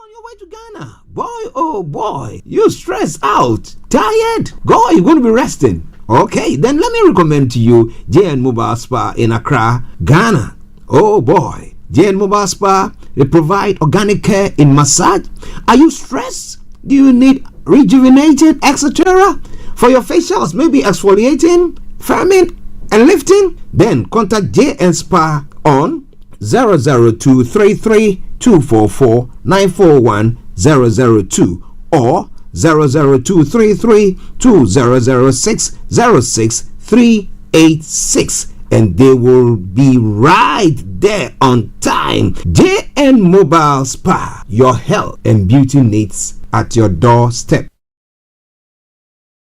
on your way to Ghana. Boy, oh boy, you stressed out, tired? Go, you're going to be resting. Okay, then let me recommend to you JN Mobile Spa in Accra, Ghana. Oh boy, JN Mobile Spa, they provide organic care in massage. Are you stressed? Do you need rejuvenated, etc.? For your facials, maybe exfoliating, firming, and lifting? Then contact JN Spa on 00233244941 or 00233200606 and they will be right there on time. JN Mobile Spa, your health and beauty needs at your doorstep.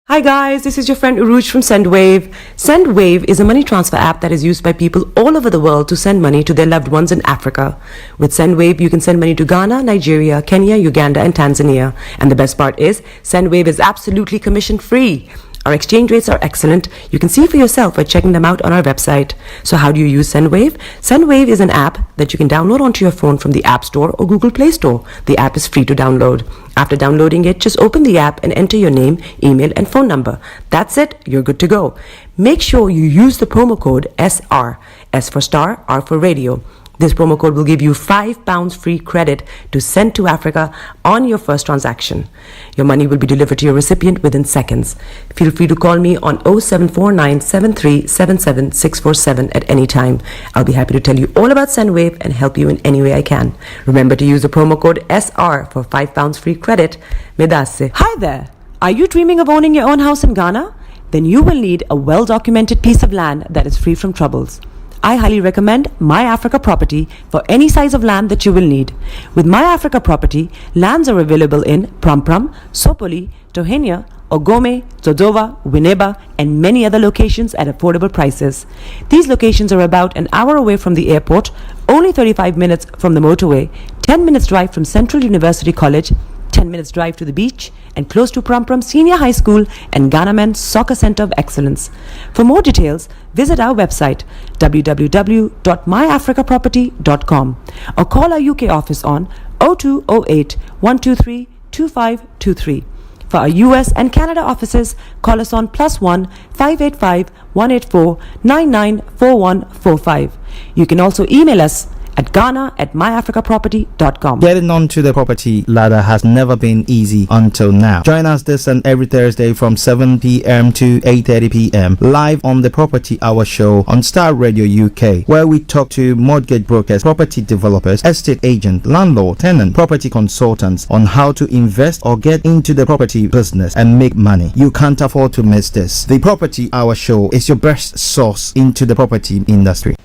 Hi guys, this is your friend Uruj from SendWave. SendWave is a money transfer app that is used by people all over the world to send money to their loved ones in Africa. With SendWave, you can send money to Ghana, Nigeria, Kenya, Uganda, and Tanzania. And the best part is, SendWave is absolutely commission free. Our exchange rates are excellent. You can see for yourself by checking them out on our website. So how do you use SendWave? SendWave is an app that you can download onto your phone from the App Store or Google Play Store. The app is free to download. After downloading it, just open the app and enter your name, email, and phone number. That's it. You're good to go. Make sure you use the promo code SR. S for Starr, R for Radio. This promo code will give you £5 free credit to send to Africa on your first transaction. Your money will be delivered to your recipient within seconds. Feel free to call me on 0749 7377 647 at any time. I'll be happy to tell you all about SendWave and help you in any way I can. Remember to use the promo code SR for £5 free credit. Medasse. Hi there. Are you dreaming of owning your own house in Ghana? Then you will need a well-documented piece of land that is free from troubles. I highly recommend My Africa Property for any size of land that you will need. With My Africa Property, lands are available in Prampram, Sopoli, Tohenia, Ogome, Dodova, Winneba, and many other locations at affordable prices. These locations are about an hour away from the airport, only 35 minutes from the motorway, 10 minutes drive from Central University College, 10 minutes drive to the beach, and close to Prampram Senior High School and Ghana Men's Soccer Center of Excellence. For more details, visit our website www.myafricaproperty.com or call our UK office on 0208 123 2523. For our US and Canada offices, call us on +1 585 184 994145. You can also email us at ghana@myafricaproperty.com. Getting onto the property ladder has never been easy until now. Join us this and every Thursday from 7 p.m. to 8:30 p.m. live on the Property Hour show on Starr Radio UK, where we talk to mortgage brokers, property developers, estate agents, landlord, tenant, property consultants on how to invest or get into the property business and make money. You can't afford to miss this. The Property Hour show is your best source into the property industry.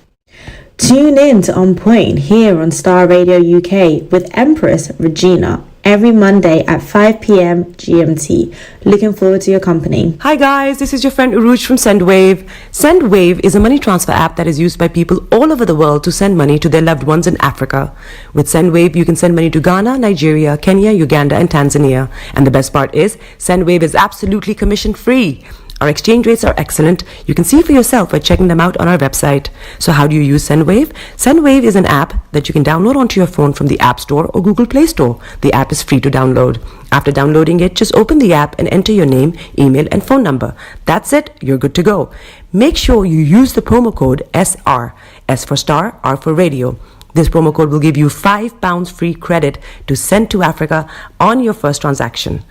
Tune in to On Point here on Starr Radio UK with Empress Regina every Monday at 5 p.m. GMT. Looking forward to your company. Hi guys, this is your friend Uruj from SendWave. SendWave is a money transfer app that is used by people all over the world to send money to their loved ones in Africa. With SendWave, you can send money to Ghana, Nigeria, Kenya, Uganda, and Tanzania. And the best part is, SendWave is absolutely commission free. Our exchange rates are excellent. You can see for yourself by checking them out on our website. So how do you use SendWave? SendWave is an app that you can download onto your phone from the App Store or Google Play Store. The app is free to download. After downloading it, just open the app and enter your name, email, and phone number. That's it. You're good to go. Make sure you use the promo code SR. S for Starr, R for Radio. This promo code will give you £5 free credit to send to Africa on your first transaction.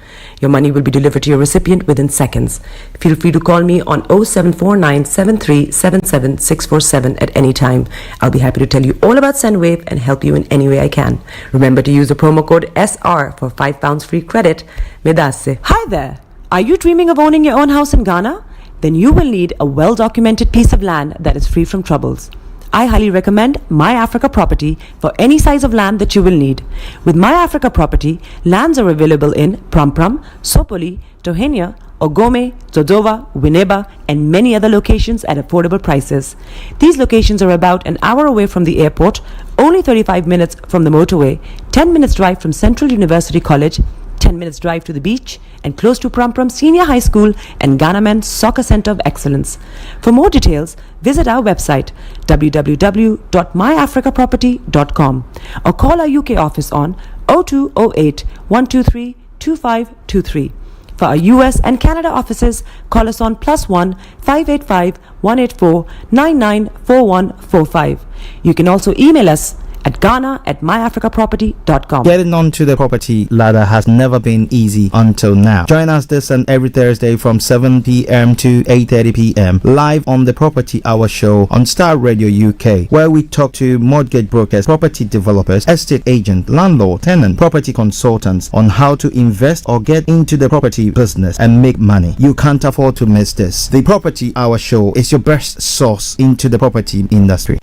Your money will be delivered to your recipient within seconds. Feel free to call me on 0749 7377 647 at any time. I'll be happy to tell you all about SendWave and help you in any way I can. Remember to use the promo code SR for £5 free credit. Medasse. Hi there. Are you dreaming of owning your own house in Ghana? Then you will need a well-documented piece of land that is free from troubles. I highly recommend My Africa Property for any size of land that you will need. With My Africa Property, lands are available in Prampram, Sopoli, Tohenia, Ogome, Dodova, Winneba, and many other locations at affordable prices. These locations are about an hour away from the airport, only 35 minutes from the motorway, 10 minutes drive from Central University College, 10 minutes drive to the beach, and close to Prampram Senior High School and Ghana Men's Soccer Center of Excellence. For more details, visit our website www.myafricaproperty.com or call our UK office on 0208 123 2523. For our US and Canada offices, call us on +1 585 184 994145. You can also email us at ghana@myafricaproperty.com. Getting onto the property ladder has never been easy until now. Join us this and every Thursday from 7 p.m. to 8:30 p.m. live on the Property Hour Show on Starr Radio UK, where we talk to mortgage brokers, property developers, estate agents, landlord, tenant, property consultants on how to invest or get into the property business and make money. You can't afford to miss this. The Property Hour Show is your best source into the property industry.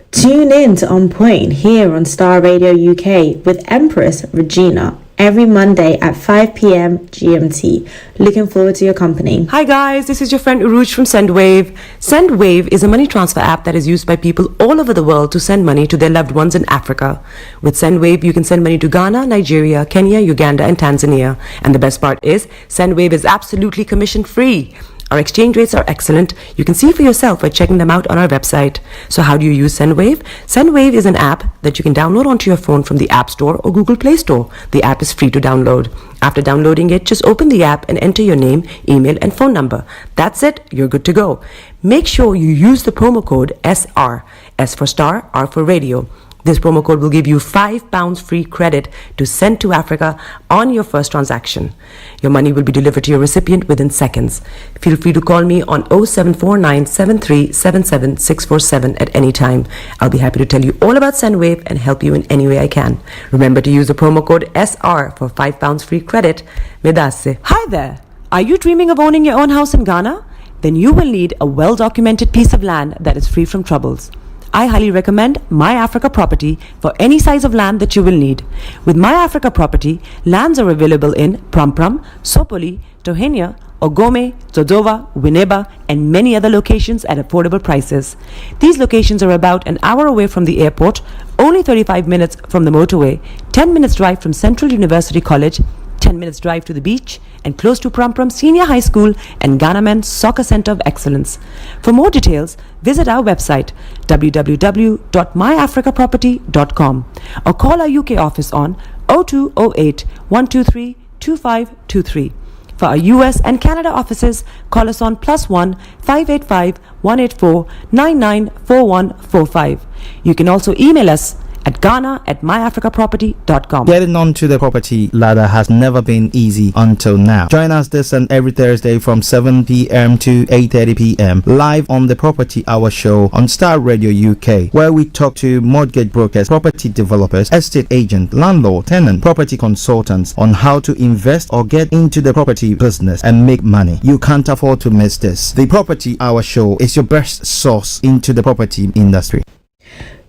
Tune in to On Point here on Starr Radio UK with Empress Regina every Monday at 5 p.m. GMT. Looking forward to your company. Hi guys, this is your friend Uruj from SendWave. SendWave is a money transfer app that is used by people all over the world to send money to their loved ones in Africa. With SendWave, you can send money to Ghana, Nigeria, Kenya, Uganda, and Tanzania. And the best part is, SendWave is absolutely commission free. Our exchange rates are excellent. You can see for yourself by checking them out on our website. So how do you use SendWave? SendWave is an app that you can download onto your phone from the App Store or Google Play Store. The app is free to download. After downloading it, just open the app and enter your name, email, and phone number. That's it. You're good to go. Make sure you use the promo code SR. S for Star, R for Radio. This promo code will give you £5 free credit to send to Africa on your first transaction. Your money will be delivered to your recipient within seconds. Feel free to call me on 0749 7377 647 at any time. I'll be happy to tell you all about SendWave and help you in any way I can. Remember to use the promo code SR for £5 free credit. Medasse. Hi there. Are you dreaming of owning your own house in Ghana? Then you will need a well-documented piece of land that is free from troubles. I highly recommend My Africa Property for any size of land that you will need. With My Africa Property, lands are available in Prampram, Sopoli, Tohenia, Ogome, Dodova, Winneba, and many other locations at affordable prices. These locations are about an hour away from the airport, only 35 minutes from the motorway, 10 minutes drive from Central University College, 10 minutes drive to the beach, and close to Prampram Senior High School and Ghana Men's Soccer Center of Excellence. For more details, visit our website www.myafricaproperty.com or call our UK office on 0208 123 2523. For our US and Canada offices, call us on +1 585 184 994145. You can also email us at ghana@myafricaproperty.com. Getting onto the property ladder has never been easy until now. Join us this and every Thursday from 7 p.m. to 8:30 p.m. live on the Property Hour Show on Starr Radio UK, where we talk to mortgage brokers, property developers, estate agents, landlord, tenant, property consultants on how to invest or get into the property business and make money. You can't afford to miss this. The Property Hour Show is your best source into the property industry.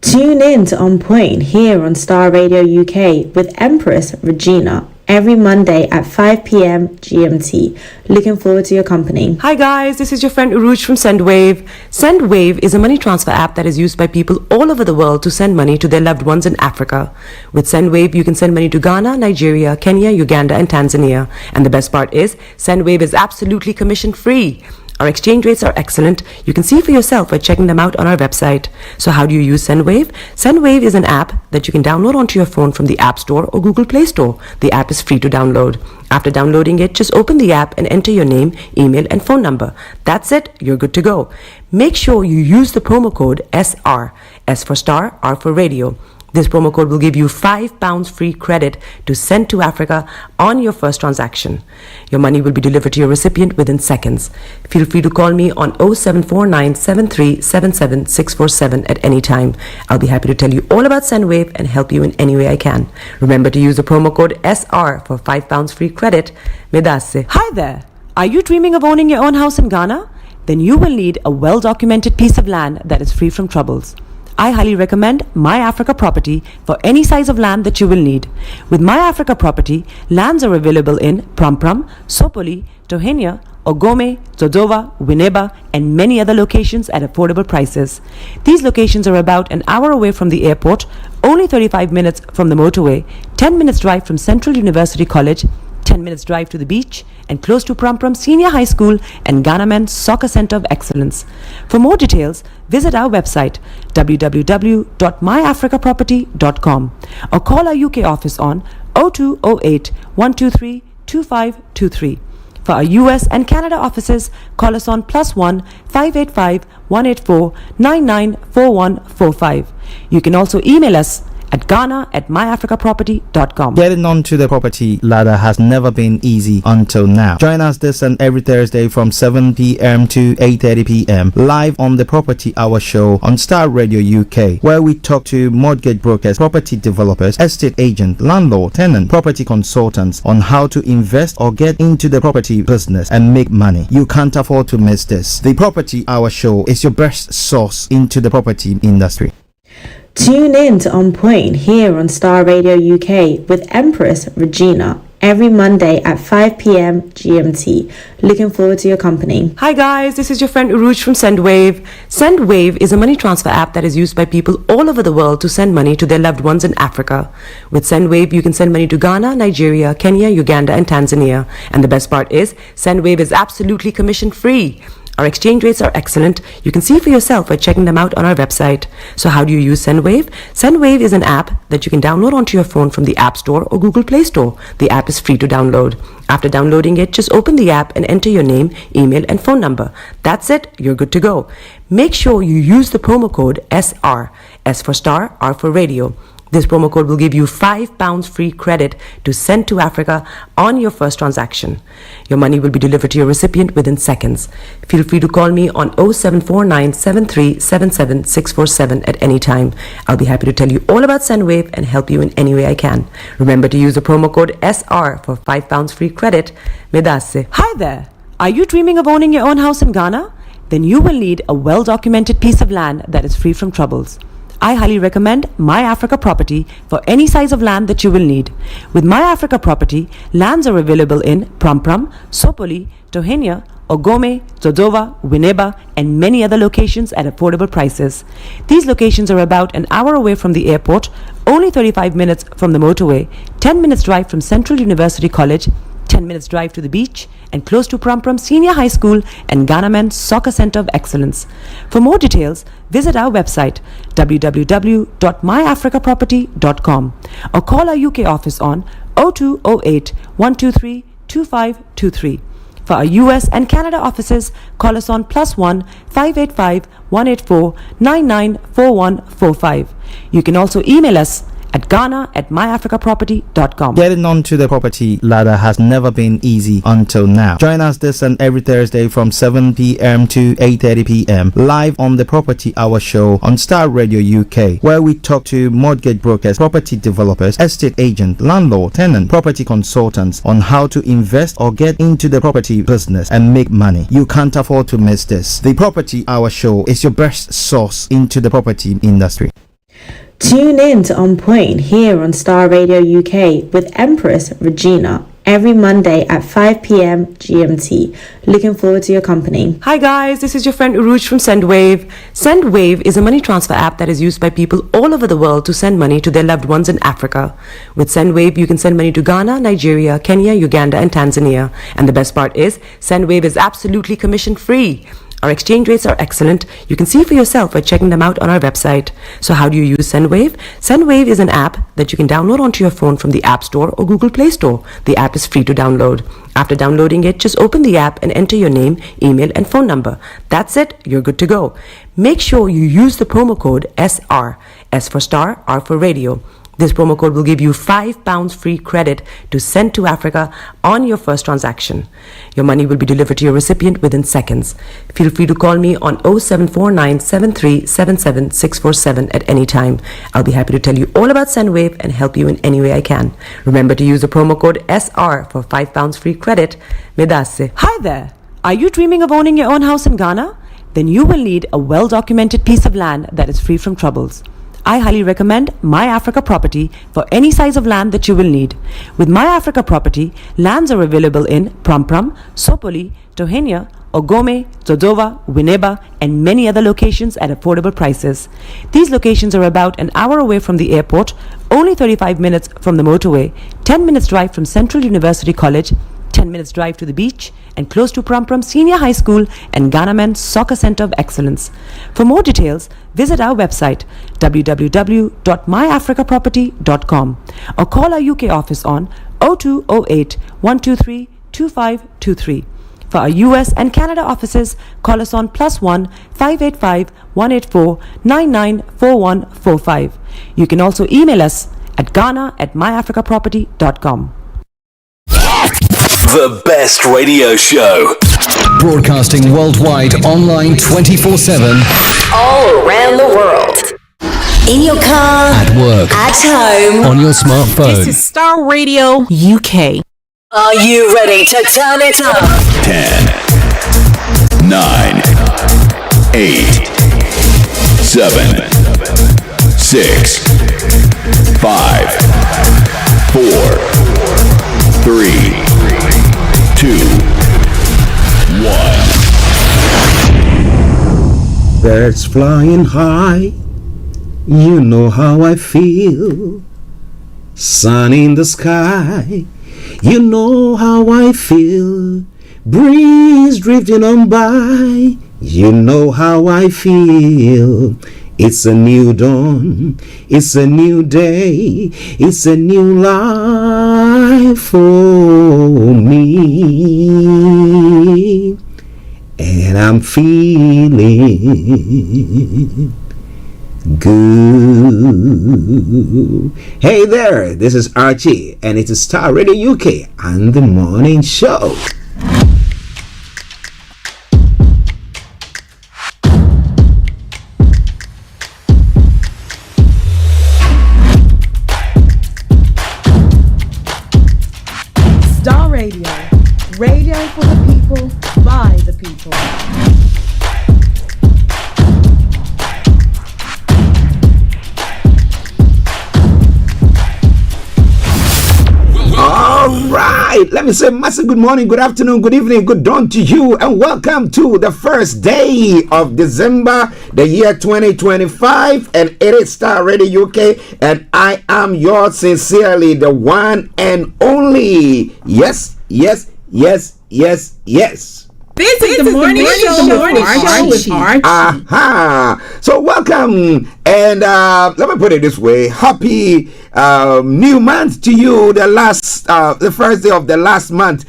Tune in to On Point here on Starr Radio UK with Empress Regina every Monday at 5 p.m. GMT. Looking forward to your company. Hi guys, this is your friend Uruj from SendWave. SendWave is a money transfer app that is used by people all over the world to send money to their loved ones in Africa. With SendWave, you can send money to Ghana, Nigeria, Kenya, Uganda, and Tanzania. And the best part is, SendWave is absolutely commission free. Our exchange rates are excellent. You can see for yourself by checking them out on our website. So how do you use SendWave? SendWave is an app that you can download onto your phone from the App Store or Google Play Store. The app is free to download. After downloading it, just open the app and enter your name, email, and phone number. That's it. You're good to go. Make sure you use the promo code SR. S for Star, R for Radio. This promo code will give you £5 free credit to send to Africa on your first transaction. Your money will be delivered to your recipient within seconds. Feel free to call me on 0749 7377 647 at any time. I'll be happy to tell you all about SendWave and help you in any way I can. Remember to use the promo code SR for £5 free credit. Medasse. Hi there. Are you dreaming of owning your own house in Ghana? Then you will need a well-documented piece of land that is free from troubles. I highly recommend My Africa Property for any size of land that you will need. With My Africa Property, lands are available in Prampram, Sopoli, Tohenia, Ogome, Dodova, Winneba, and many other locations at affordable prices. These locations are about an hour away from the airport, only 35 minutes from the motorway, 10 minutes drive from Central University College, 10 minutes drive to the beach, and close to Prum Prum Senior High School and Ghana Men's Soccer Center of Excellence. For more details, visit our website www.myafricaproperty.com or call our UK office on 0208 123 2523. For our US and Canada offices, call us on +1 585 184 994145. You can also email us at ghana@myafricaproperty.com. Getting onto the property ladder has never been easy until now. Join us this and every Thursday from 7 p.m. to 8:30 p.m. live on the Property Hour show on Starr Radio UK, where we talk to mortgage brokers, property developers, estate agents, landlord, tenant, property consultants on how to invest or get into the property business and make money. You can't afford to miss this. The Property Hour show is your best source into the property industry. Tune in to On Point here on Starr Radio UK with Empress Regina every Monday at 5 p.m. GMT. Looking forward to your company. Hi guys, this is your friend Uruj from SendWave. SendWave is a money transfer app that is used by people all over the world to send money to their loved ones in Africa. With SendWave, you can send money to Ghana, Nigeria, Kenya, Uganda, and Tanzania. And the best part is, SendWave is absolutely commission free. Our exchange rates are excellent. You can see for yourself by checking them out on our website. So how do you use SendWave? SendWave is an app that you can download onto your phone from the App Store or Google Play Store. The app is free to download. After downloading it, just open the app and enter your name, email, and phone number. That's it. You're good to go. Make sure you use the promo code SR. S for Star, R for Radio. This promo code will give you £5 free credit to send to Africa on your first transaction. Your money will be delivered to your recipient within seconds. Feel free to call me on 0749 7377 647 at any time. I'll be happy to tell you all about SendWave and help you in any way I can. Remember to use the promo code SR for £5 free credit. Medasse. Hi there. Are you dreaming of owning your own house in Ghana? Then you will need a well-documented piece of land that is free from troubles. I highly recommend My Africa Property for any size of land that you will need. With My Africa Property, lands are available in Prum Prum, Sopoli, Tohenia, Ogome, Dodova, Winneba, and many other locations at affordable prices. These locations are about an hour away from the airport, only 35 minutes from the motorway, 10 minutes drive from Central University College, 10 minutes drive to the beach, and close to Prum Prum Senior High School and Ghana Men's Soccer Center of Excellence. For more details, visit our website www.myafricaproperty.com or call our UK office on 0208 123 2523. For our US and Canada offices, call us on +1 585 184 994145. You can also email us at ghana@myafricaproperty.com. Getting onto the property ladder has never been easy until now. Join us this and every Thursday from 7 p.m. to 8:30 p.m. live on the Property Hour show on Starr Radio UK, where we talk to mortgage brokers, property developers, estate agents, landlord, tenant, property consultants on how to invest or get into the property business and make money. You can't afford to miss this. The Property Hour show is your best source into the property industry. Tune in to On Point here on Starr Radio UK with Empress Regina every Monday at 5 p.m. GMT. Looking forward to your company. Hi guys, this is your friend Uruj from SendWave. SendWave is a money transfer app that is used by people all over the world to send money to their loved ones in Africa. With SendWave, you can send money to Ghana, Nigeria, Kenya, Uganda, and Tanzania. And the best part is, SendWave is absolutely commission free. Our exchange rates are excellent. You can see for yourself by checking them out on our website. So how do you use SendWave? SendWave is an app that you can download onto your phone from the App Store or Google Play Store. The app is free to download. After downloading it, just open the app and enter your name, email, and phone number. That's it. You're good to go. Make sure you use the promo code SR. S for Star, R for Radio. This promo code will give you £5 free credit to send to Africa on your first transaction. Your money will be delivered to your recipient within seconds. Feel free to call me on 0749 7377 647 at any time. I'll be happy to tell you all about SendWave and help you in any way I can. Remember to use the promo code SR for £5 free credit. Medasse. Hi there. Are you dreaming of owning your own house in Ghana? Then you will need a well-documented piece of land that is free from troubles. I highly recommend My Africa Property for any size of land that you will need. With My Africa Property, lands are available in Prum Prum, Sopoli, Tohenia, Ogome, Dodova, Winneba, and many other locations at affordable prices. These locations are about an hour away from the airport, only 35 minutes from the motorway, 10 minutes drive from Central University College, 10 minutes drive to the beach, and close to Prum Prum Senior High School and Ghana Men's Soccer Center of Excellence. For more details, visit our website www.myafricaproperty.com or call our UK office on 0208 123 2523. For our US and Canada offices, call us on +1 585 184 994145. You can also email us at ghana@myafricaproperty.com. The best radio show. Broadcasting worldwide, online 24/7. All around the world. In your car. At work. At home. On your smartphone. This is Starr Radio UK. Are you ready to turn it up? 10, 9, 8, 7, 6, 5, 4, 3, 2, 1. Birds flying high, you know how I feel. Sun in the sky, you know how I feel. Breeze drifting on by, you know how I feel. It's a new dawn, it's a new day, it's a new life for me. And I'm feeling good. Hey there, this is Archie, and it is Starr Radio UK and the morning show. Starr Radio. Radio for the people, by the people. All right, let me say massive good morning, good afternoon, good evening, good dawn to you, and welcome to the first day of December, the year 2025, and it is Starr Radio UK, and I am yours sincerely, the one and only. Yes, yes, yes, yes, yes. This is the morning show with Archie. Aha! So welcome, and let me put it this way: happy new month to you. The first day of the last month,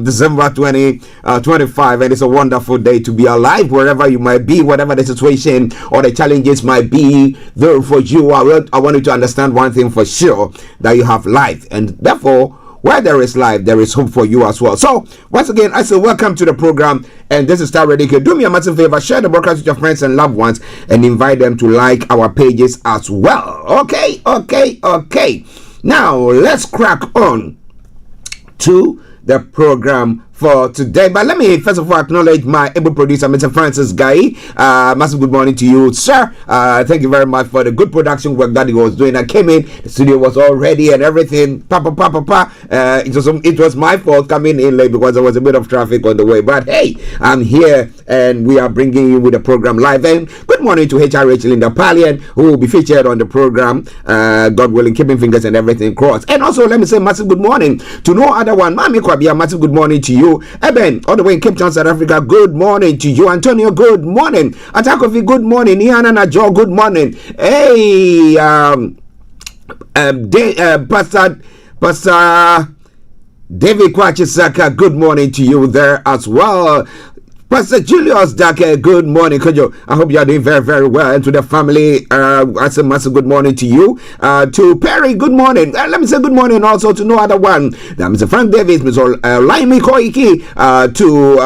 December 2025, and it's a wonderful day to be alive wherever you might be, whatever the situation or the challenges might be there for you. I want you to understand one thing for sure: that you have life, and therefore, where there is life, there is hope for you as well. So, once again, I say welcome to the program, and this is Starr Radio. Do me a massive favor, share the broadcast with your friends and loved ones, and invite them to like our pages as well. Okay. Now, let's crack on to the program for today. But let me first of all acknowledge my able producer, Mr. Francis Guy. Massive good morning to you, sir. Thank you very much for the good production work that he was doing. I came in, the studio was all ready and everything. It was my fault coming in late because there was a bit of traffic on the way. But hey, I'm here and we are bringing you with the program live. And good morning to HR Rachel in the Pallien, who will be featured on the program. God willing, keeping fingers and everything crossed. And also, let me say massive good morning to no other one. Mami Kwabia, massive good morning to you. Eben, all the way in Cape Town, South Africa, good morning to you. Antonio, good morning. Atakofi, good morning. Iana Najo, good morning. Hey, Pastor David Kwachisaka, good morning to you there as well. Pastor Julius Dake, good morning. Kojo, I hope you are doing very, very well. And to the family, I say massive good morning to you. To Perry, good morning. Let me say good morning also to no other one. Mr. Frank Davis, Mr. Laimi Koiki, to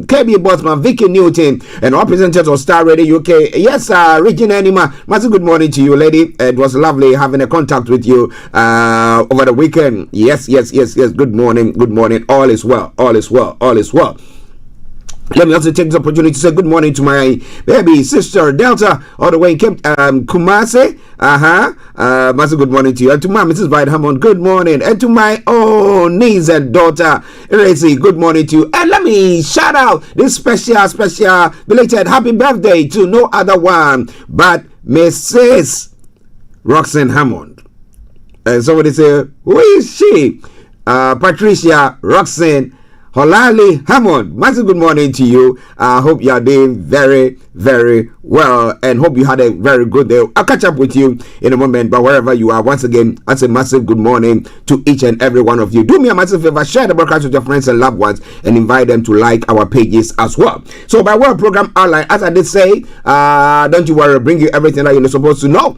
KB Bossman, Vicky Newton, and representatives of Starr Radio UK. Yes, Regina Anima, massive good morning to you, lady. It was lovely having a contact with you over the weekend. Yes. Good morning. All is well. Let me also take this opportunity to say good morning to my baby sister Delta, all the way in Kumasi. Massive good morning to you. And to my Mrs. Bide Hammond, good morning. And to my own niece and daughter, Eracy, good morning to you. And let me shout out this special belated happy birthday to no other one but Mrs. Roxanne Hammond. And somebody say, who is she? Patricia Roxanne Holali Hammond. Massive good morning to you. I hope you are doing very, very well and hope you had a very good day. I'll catch up with you in a moment, but wherever you are, once again, that's a massive good morning to each and every one of you. Do me a massive favor, share the broadcast with your friends and loved ones and invite them to like our pages as well. So by way of program outline, as I did say, don't you worry, bring you everything that you're supposed to know.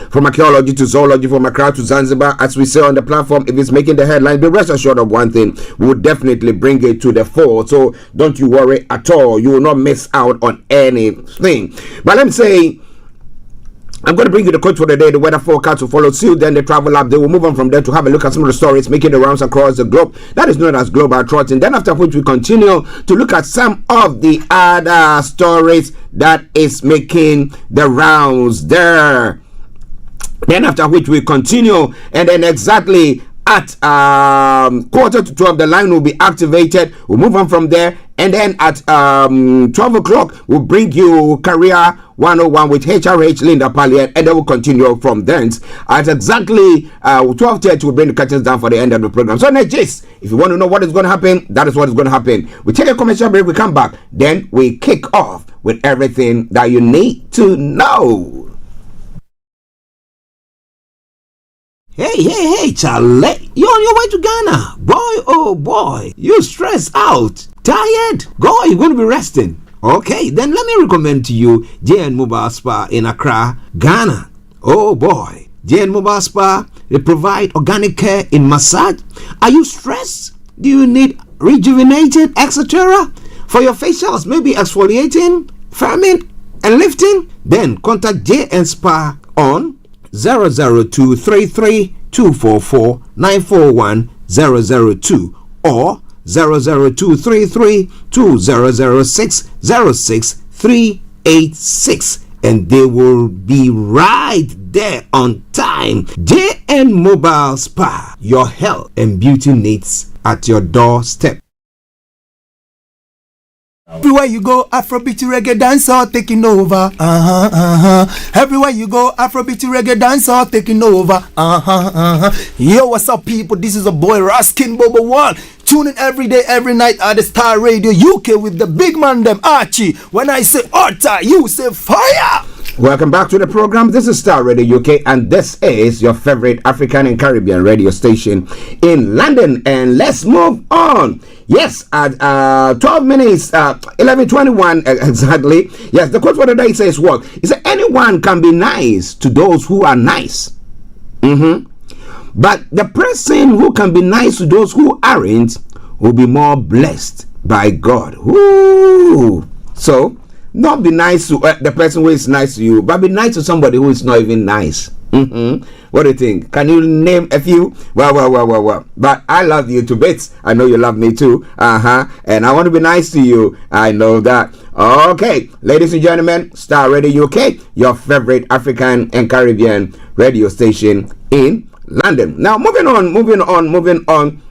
From archaeology to zoology, from Accra to Zanzibar, as we say on the platform, if it's making the headlines, be rest assured of one thing, we will definitely bring it to the fore. So don't you worry at all. You will not miss out on anything. But let me say, I'm going to bring you the quote for the day, the weather forecast will follow suit, then the travel update. We'll move on from there to have a look at some of the stories making the rounds across the globe. That is known as global trotting. Then after which we continue to look at some of the other stories that is making the rounds there. Then after which we continue, and then exactly at quarter to 12 the line will be activated. We'll move on from there, and then at 12 o'clock we'll bring you Career 101 with HRH Linda Pallien, and then we'll continue from thence. At exactly 12:30 we'll bring the curtains down for the end of the program. So next, if you want to know what is going to happen, that is what is going to happen. We take a commercial break, we come back, then we kick off with everything that you need to know. Hey, Charlie, you're on your way to Ghana. Boy, oh boy, you stressed out, tired. Go, you're going to be resting. Okay, then let me recommend to you JN Mobile Spa in Accra, Ghana. Oh boy, JN Mobile Spa, they provide organic care in massage. Are you stressed? Do you need rejuvenating, etc.? For your facials, maybe exfoliating, firming, and lifting? Then contact JN Spa on 00233244941 002 or 00233200606 and they will be right there on time. JN Mobile Spa, your health and beauty needs at your doorstep. Everywhere you go, Afrobeat reggae dancer taking over. Everywhere you go, Afrobeat reggae dancer taking over. Yo, what's up, people? This is a boy Raskin Bobo One. Tune in every day, every night at the Starr Radio UK with the big man them Archie. When I say order, you say fire. Welcome back to the program. This is Starr Radio UK, and this is your favorite African and Caribbean radio station in London. And let's move on. Yes, at 12 minutes, 11:21 exactly. Yes, the quote for the day says what? It says, anyone can be nice to those who are nice. But the person who can be nice to those who aren't will be more blessed by God. Ooh. So, not be nice to the person who is nice to you, but be nice to somebody who is not even nice. What do you think? Can you name a few? Well. But I love you to bits. I know you love me too. And I want to be nice to you. I know that. Okay, ladies and gentlemen, Starr Radio UK, your favorite African and Caribbean radio station in London. Now, moving on.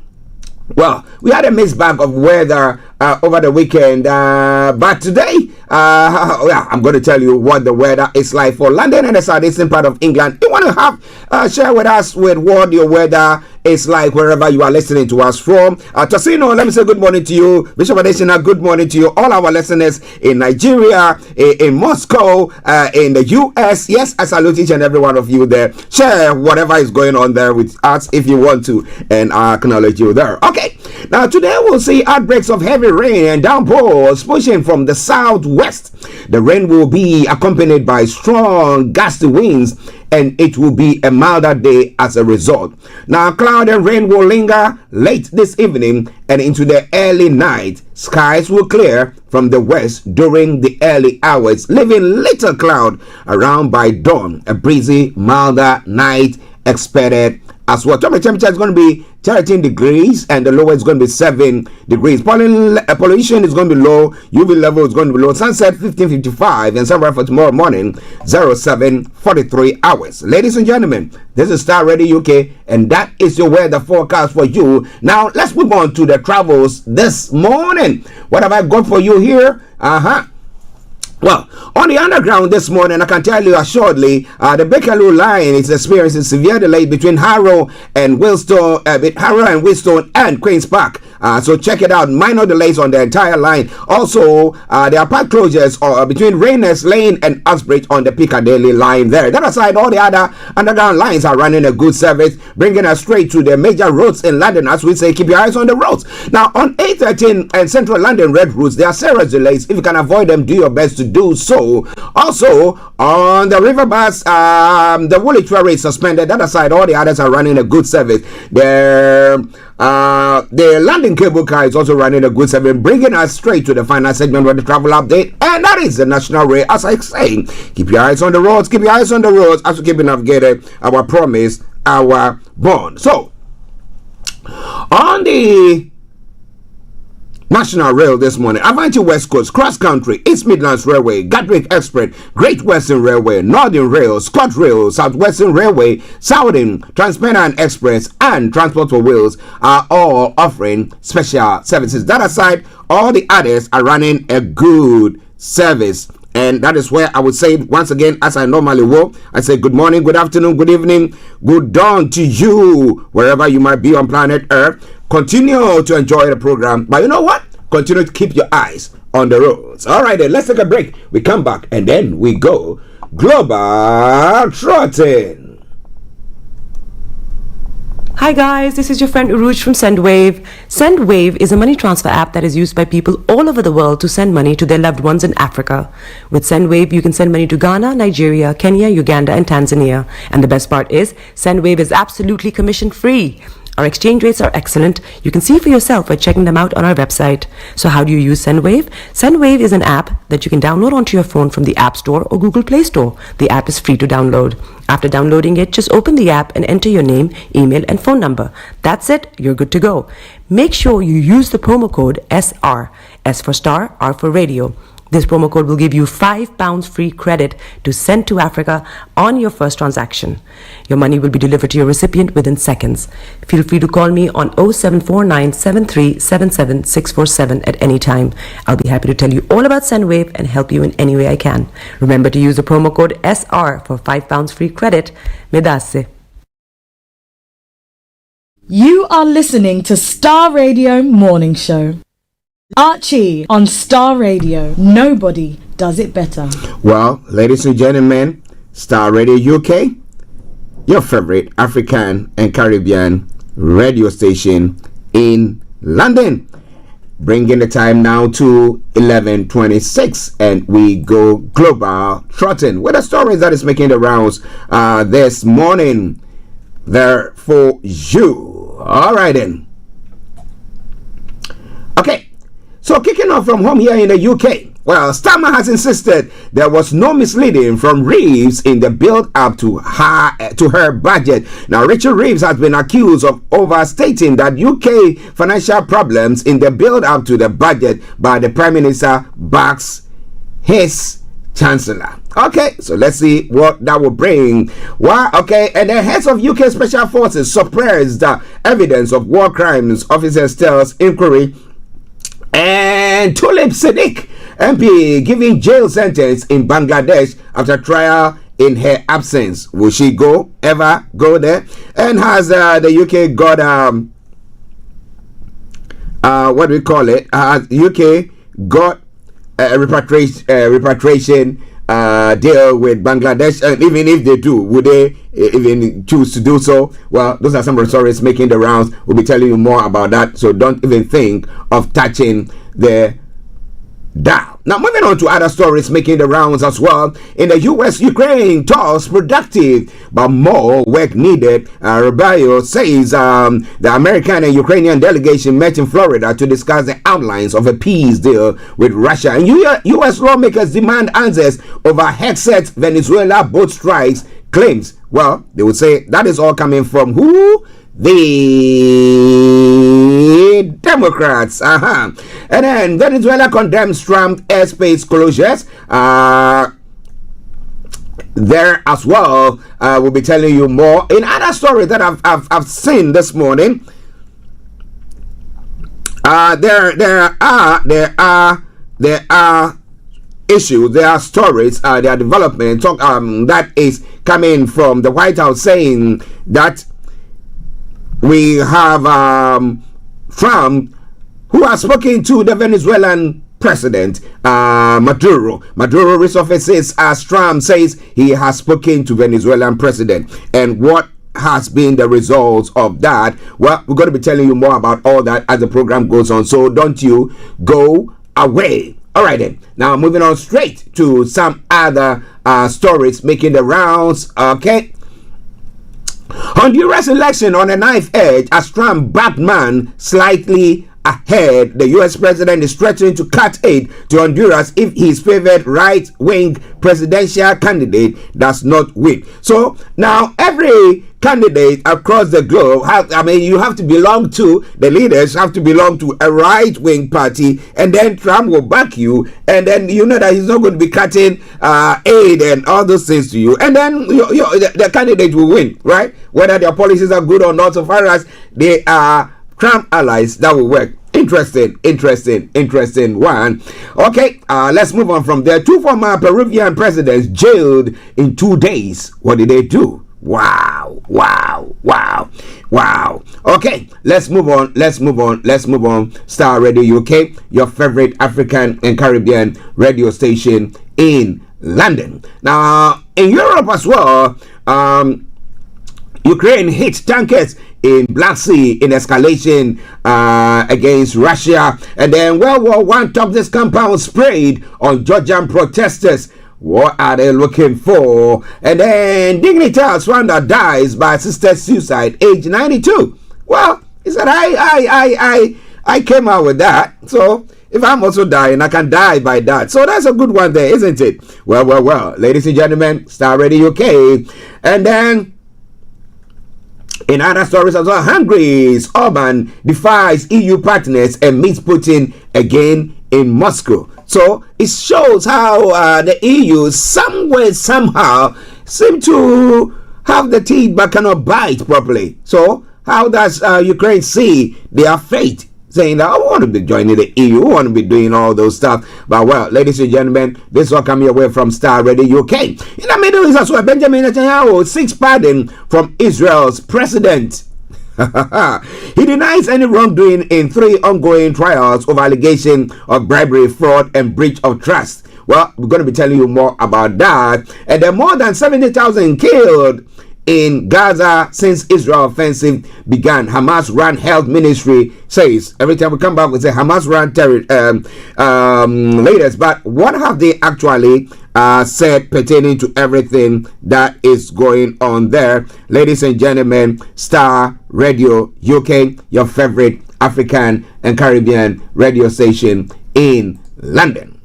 Well, we had a mixed bag of weather over the weekend, but today, I'm going to tell you what the weather is like for London and the southeastern part of England. You want to share with us with what your weather is like wherever you are listening to us from. Tosino, let me say good morning to you. Bishop Adesina, good morning to you. All our listeners in Nigeria, in Moscow, in the US. Yes, I salute each and every one of you there. Share whatever is going on there with us if you want to, and I acknowledge you there. Okay, now today we'll see outbreaks of heavy rain and downpours pushing from the southwest. The rain will be accompanied by strong gusty winds, and it will be a milder day as a result. Now, cloud and rain will linger late this evening and into the early night. Skies will clear from the west during the early hours, leaving little cloud around by dawn. A breezy, milder night expected as well. Temperature is going to be 13 degrees and the lower is going to be 7 degrees. Pollution is going to be low. UV level is going to be low. Sunset 15:55 and sunrise for tomorrow morning 07:43 hours. Ladies and gentlemen, this is Starr Radio UK, and that is your weather forecast for you. Now let's move on to the travels this morning. What have I got for you here? Well, on the underground this morning, I can tell you assuredly, the Bakerloo line is experiencing severe delay between Harrow and Wilstone, and Queen's Park. So check it out. Minor delays on the entire line. Also, there are park closures between Rayners Lane and Uxbridge on the Piccadilly line there. That aside, all the other underground lines are running a good service, bringing us straight to the major roads in London. As we say, keep your eyes on the roads. Now, on A13 and Central London Red routes, there are serious delays. If you can avoid them, do your best to do so. Also, on the river bus, the Woolwich Ferry is suspended. That aside, all the others are running a good service. The London cable car is also running a good service, bringing us straight to the final segment of the travel update, and that is the National Rail. As I say, keep your eyes on the roads, keep your eyes on the roads as we keep navigating our promise, our bond. So, on the National Rail this morning, Avanti West Coast, Cross Country, East Midlands Railway, Gatwick Express, Great Western Railway, Northern Rail, ScotRail, Southwestern Railway, Southern, Transpennine Express, and Transport for Wales are all offering special services. That aside, all the others are running a good service. And that is where I would say once again, as I normally will, I say good morning, good afternoon, good evening, good dawn to you, wherever you might be on planet Earth. Continue to enjoy the program, but you know what? Continue to keep your eyes on the roads. All right, then let's take a break. We come back and then we go global trotting. Hi guys, this is your friend Uruj from SendWave. SendWave is a money transfer app that is used by people all over the world to send money to their loved ones in Africa. With SendWave, you can send money to Ghana, Nigeria, Kenya, Uganda, and Tanzania. And the best part is, SendWave is absolutely commission free. Our exchange rates are excellent. You can see for yourself by checking them out on our website. So how do you use SendWave? SendWave is an app that you can download onto your phone from the App Store or Google Play Store. The app is free to download. After downloading it, just open the app and enter your name, email, and phone number. That's it. You're good to go. Make sure you use the promo code SR. S for star, R for radio. This promo code will give you £5 free credit to send to Africa on your first transaction. Your money will be delivered to your recipient within seconds. Feel free to call me on 0749 7377 647 at any time. I'll be happy to tell you all about SendWave and help you in any way I can. Remember to use the promo code SR for £5 free credit. Medasse. You are listening to Star Radio Morning Show. Archie on Star Radio. Nobody does it better. Well, ladies and gentlemen, Star Radio UK, your favorite African and Caribbean radio station in London. Bringing the time now to 11:26, and we go global trotting with a story that is making the rounds this morning there for you. All right then. Okay. So kicking off from home here in the UK, well, Starmer has insisted there was no misleading from Reeves in the build-up to her budget. Now, Rachel Reeves has been accused of overstating that UK financial problems in the build-up to the budget by the Prime Minister backs his Chancellor. Okay, so let's see what that will bring. Okay, and the heads of UK Special Forces suppressed the evidence of war crimes, officers tells inquiry. And Tulip Siddiq, MP, giving jail sentence in Bangladesh after trial in her absence. Will she ever go there? And has the UK got what do we call it? UK got a repatriation deal with Bangladesh, and even if they do, would they even choose to do so? Well, those are some of the stories making the rounds. We'll be telling you more about that, so don't even think of touching the dial. Now, moving on to other stories making the rounds as well. In the US-Ukraine talks productive, but more work needed. Rubio says the American and Ukrainian delegation met in Florida to discuss the outlines of a peace deal with Russia. And US lawmakers demand answers over headsets Venezuela boat strikes claims. Well, they would say that is all coming from who? The Democrats. And then Venezuela condemns Trump airspace closures. There as well. We'll be telling you more in other stories that I've seen this morning. There are issues. There are stories, there are development that is coming from the White House saying that we have Trump, who has spoken to the Venezuelan President Maduro. Maduro resurfaces as Trump says he has spoken to Venezuelan President. And what has been the results of that? Well, we're going to be telling you more about all that as the program goes on, so don't you go away. All right then, now moving on straight to some other stories making the rounds. Okay, Honduras election on a knife edge as Trump Batman slightly ahead. The U.S. president is threatening to cut aid to Honduras if his favored right-wing presidential candidate does not win. So now every candidate across the globe, you have to belong to, the leaders have to belong to a right-wing party, and then Trump will back you, and then you know that he's not going to be cutting aid and all those things to you, and then the candidate will win, right? Whether their policies are good or not, so far as they are Trump allies, that will work. Interesting one. Okay, let's move on from there. 2 former Peruvian presidents jailed in 2 days. What did they do? Wow. Okay, let's move on. Starr Radio UK, your favorite African and Caribbean radio station in London. Now, in Europe as well, Ukraine hit tankers in Black Sea in escalation against Russia. And then World War I toxic compound sprayed on Georgian protesters. What are they looking for? And then Dignitas Rwanda dies by assisted suicide, age 92. Well, he said, I came out with that. So if I'm also dying, I can die by that. So that's a good one there, isn't it? Well, ladies and gentlemen, Starr Radio UK. And then in other stories as well, Hungary's Orban defies EU partners and meets Putin again in Moscow. So it shows how the EU somehow seem to have the teeth but cannot bite properly. So how does Ukraine see their fate? Saying that I want to be joining the EU, I want to be doing all those stuff. But well, ladies and gentlemen, this will come your way from Starr Radio UK. In the Middle East as well, Benjamin Netanyahu seeks pardon from Israel's president. He denies any wrongdoing in 3 ongoing trials of allegation of bribery, fraud, and breach of trust. Well, we're going to be telling you more about that. And there are more than 70,000 killed in Gaza since Israel offensive began. Hamas-run health ministry says. Every time we come back, we say Hamas-run leaders. But what have they actually said pertaining to everything that is going on there? Ladies and gentlemen, Starr Radio UK, your favorite African and Caribbean radio station in London.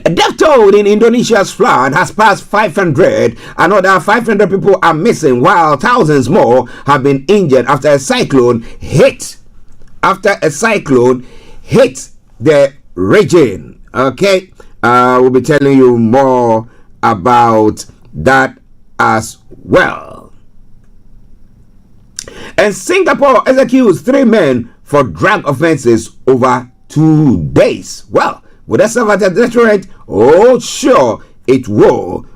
A death toll in Indonesia's flood has passed 500. Another 500 people are missing, while thousands more have been injured after a cyclone hit the region. Okay, we'll be telling you more about that as well. And Singapore executes 3 men for drug offenses over 2 days. Well, would that serve as a deterrent? Oh, sure it will.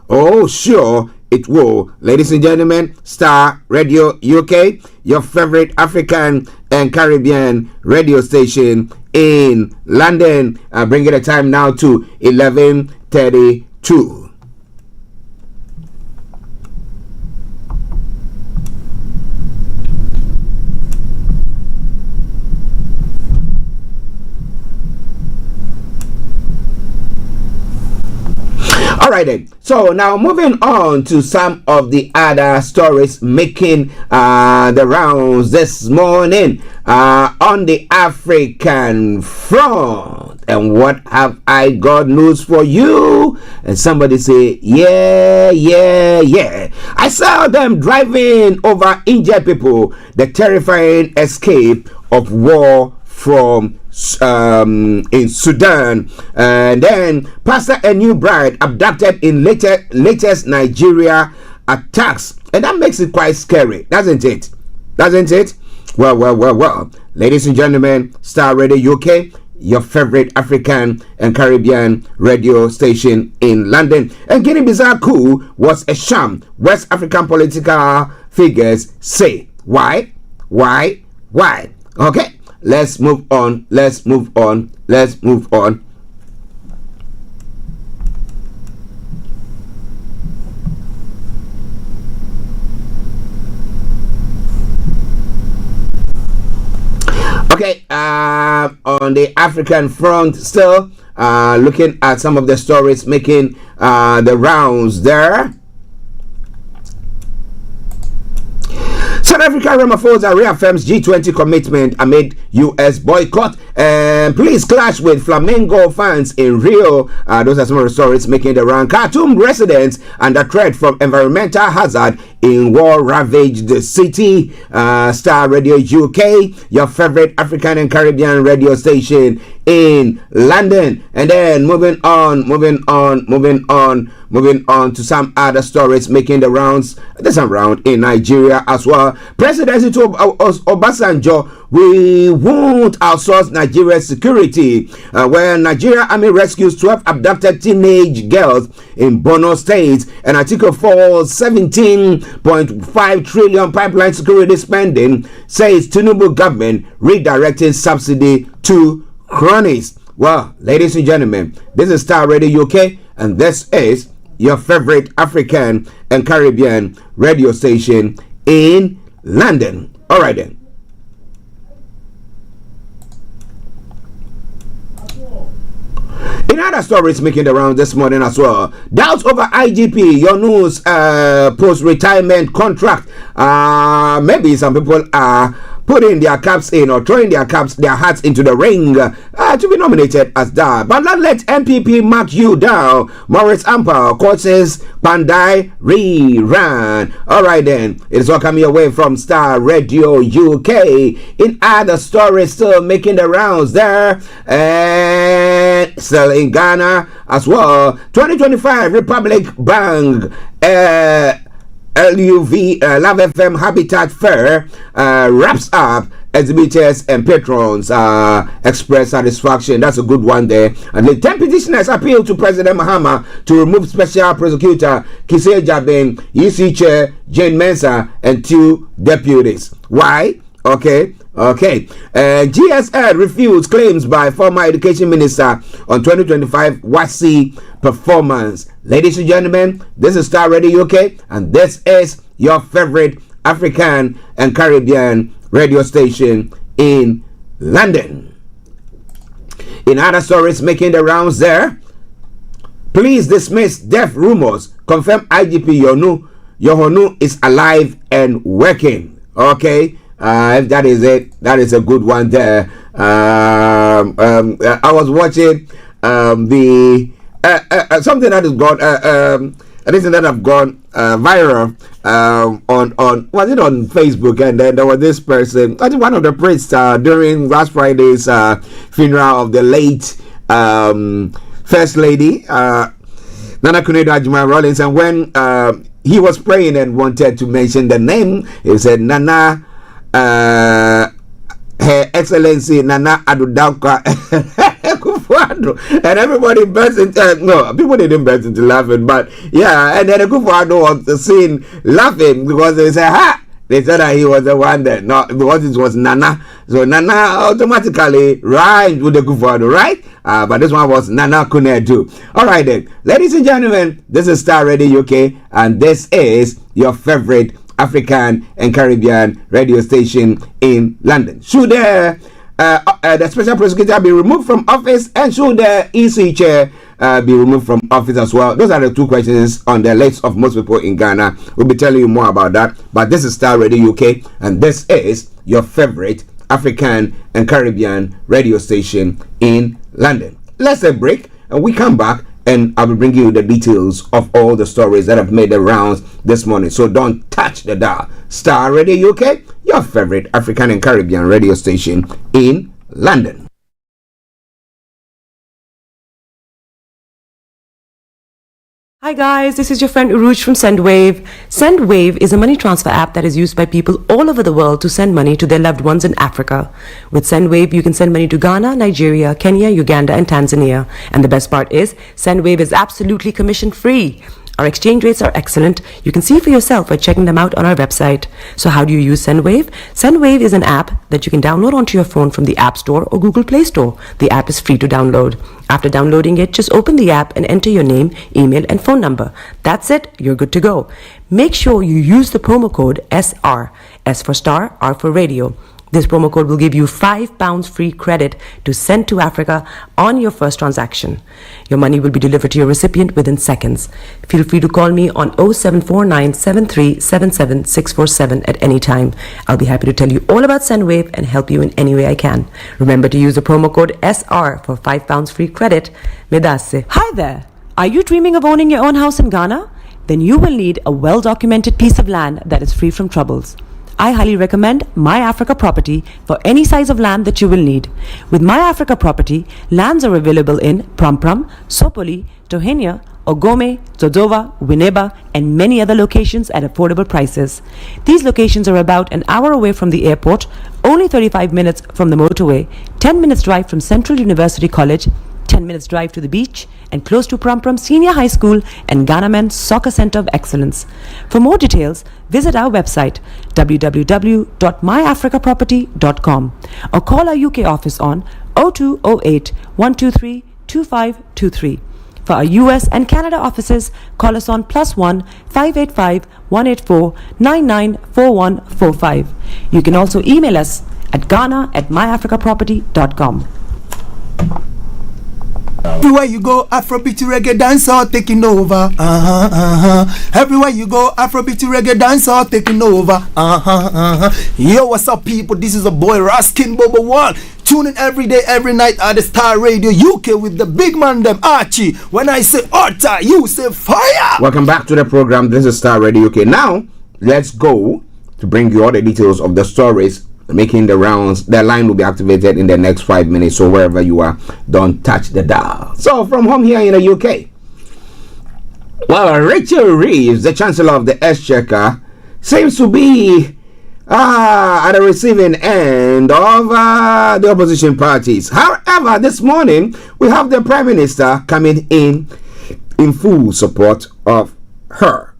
Ladies and gentlemen, Starr Radio UK, your favorite African and Caribbean radio station in London. Bringing the time now to 11:32. All right then. So now moving on to some of the other stories making the rounds this morning on the African front. And what have I got news for you? And somebody say, yeah. I saw them driving over injured people. The terrifying escape of war from in Sudan. And then pastor and new bride abducted in latest Nigeria attacks, and that makes it quite scary, doesn't it? Well, ladies and gentlemen, Starr Radio UK, your favorite African and Caribbean radio station in London. And Guinea-Bissau coup was a sham, West African political figures say. Why? Okay, let's move on. Okay, on the African front still, looking at some of the stories making the rounds there. South Africa Ramaphosa reaffirms G20 commitment amid U.S. boycott, and police clash with Flamengo fans in Rio. Those are some of the stories making the round. Khartoum residents under threat from environmental hazard in war-ravaged city. Starr Radio UK, your favorite African and Caribbean radio station in London. And then moving on to some other stories making the rounds. There's a round in Nigeria as well. Presidency to Obasanjo, we won't outsource Nigeria's security. Where Nigeria Army rescues 12 abducted teenage girls in Borno State. And Article 4, 17.5 trillion pipeline security spending, says Tinubu government redirecting subsidy to cronies. Well, ladies and gentlemen, this is Starr Radio UK, and this is your favorite African and Caribbean radio station in London. All right then. In other stories making the round this morning as well, doubts over IGP Yonu's post-retirement contract. Maybe some people are putting their caps in or throwing their hats into the ring to be nominated as that. But not let MPP mark you down. Maurice Ampao causes Pandai rerun. Alright then, it's all coming away from Starr Radio UK. In other stories still making the rounds there, and still in Ghana as well. 2025 Republic Bank LUV Love FM Habitat Fair wraps up. Exhibitors and patrons express satisfaction. That's a good one there. And the 10 petitioners appeal to President Mahama to remove Special Prosecutor Kisei Jabin, EC Chair Jane Mensah, and 2 deputies. Why? Okay. GSL refutes claims by former Education Minister on 2025 WASI performance. Ladies and gentlemen, this is Starr Radio UK, and this is your favorite African and Caribbean radio station in London. In other stories making the rounds there, police dismiss death rumors, confirm IGP Yohonu is alive and working. Okay. If that is it, that is a good one there. I was watching the something that has gone anything that have gone viral on was it on Facebook, and then there was this person, I think one of the priests during last Friday's funeral of the late First Lady Nana Kunedo Ajuma Rollins, and when he was praying and wanted to mention the name, he said Nana Her Excellency Nana Adudauka Akufo-Addo, and everybody burst into no, people didn't burst into laughing, but yeah, and then Akufo-Addo was seen laughing because they said, ha! They said that he was the one that, no, because it was Nana, so Nana automatically rhymed with the Akufo-Addo, right? But this one was Nana Kunedu. Alright then, ladies and gentlemen, this is Starr Radio UK, and this is your favorite African and Caribbean radio station in London. Should the special prosecutor be removed from office, and should the EC chair be removed from office as well? Those are the 2 questions on the list of most people in Ghana. We'll be telling you more about that. But this is Starr Radio UK, and this is your favorite African and Caribbean radio station in London. Let's take a break, and we come back, and I'll be bringing you the details of all the stories that have made the rounds this morning. So don't touch the dial. Starr Radio UK, your favorite African and Caribbean radio station in London. Hi guys, this is your friend Uruj from SendWave. SendWave is a money transfer app that is used by people all over the world to send money to their loved ones in Africa. With SendWave, you can send money to Ghana, Nigeria, Kenya, Uganda, and Tanzania. And the best part is, SendWave is absolutely commission free. Our exchange rates are excellent. You can see for yourself by checking them out on our website. So how do you use SendWave? SendWave is an app that you can download onto your phone from the App Store or Google Play Store. The app is free to download. After downloading it, just open the app and enter your name, email, and phone number. That's it. You're good to go. Make sure you use the promo code SR. S for Star, R for Radio. This promo code will give you £5 free credit to send to Africa on your first transaction. Your money will be delivered to your recipient within seconds. Feel free to call me on 0749 7377 647 at any time. I'll be happy to tell you all about SendWave and help you in any way I can. Remember to use the promo code SR for £5 free credit. Medasse. Hi there. Are you dreaming of owning your own house in Ghana? Then you will need a well-documented piece of land that is free from troubles. I highly recommend My Africa Property for any size of land that you will need. With My Africa Property, lands are available in Pram, Sopoli, Tohenia, Ogome, Dodova, Winneba, and many other locations at affordable prices. These locations are about an hour away from the airport, only 35 minutes from the motorway, 10 minutes drive from Central University College, 10 minutes drive to the beach, and close to Pram Senior High School and Ghana Men's Soccer Center of Excellence. For more details, visit our website www.myafricaproperty.com or call our UK office on 0208 123 2523. For our US and Canada offices, call us on +1 585 184 994145. You can also email us at ghana@myafricaproperty.com. Everywhere you go, Afrobeat reggae dancehall taking over. Everywhere you go, Afrobeat reggae dancehall taking over. Yo, what's up, people? This is a boy Raskin Bobo One. Tune in every day, every night at the Star Radio UK with the big man them Archie. When I say Orta, you say fire. Welcome back to the program. This is Star Radio UK. Now, let's go to bring you all the details of the stories making the rounds. The line will be activated in the next 5 minutes, so wherever you are, don't touch the dial. So from home here in the UK, well, Rachel Reeves, the Chancellor of the Exchequer, seems to be at the receiving end of the opposition parties. However, this morning we have the Prime Minister coming in full support of her.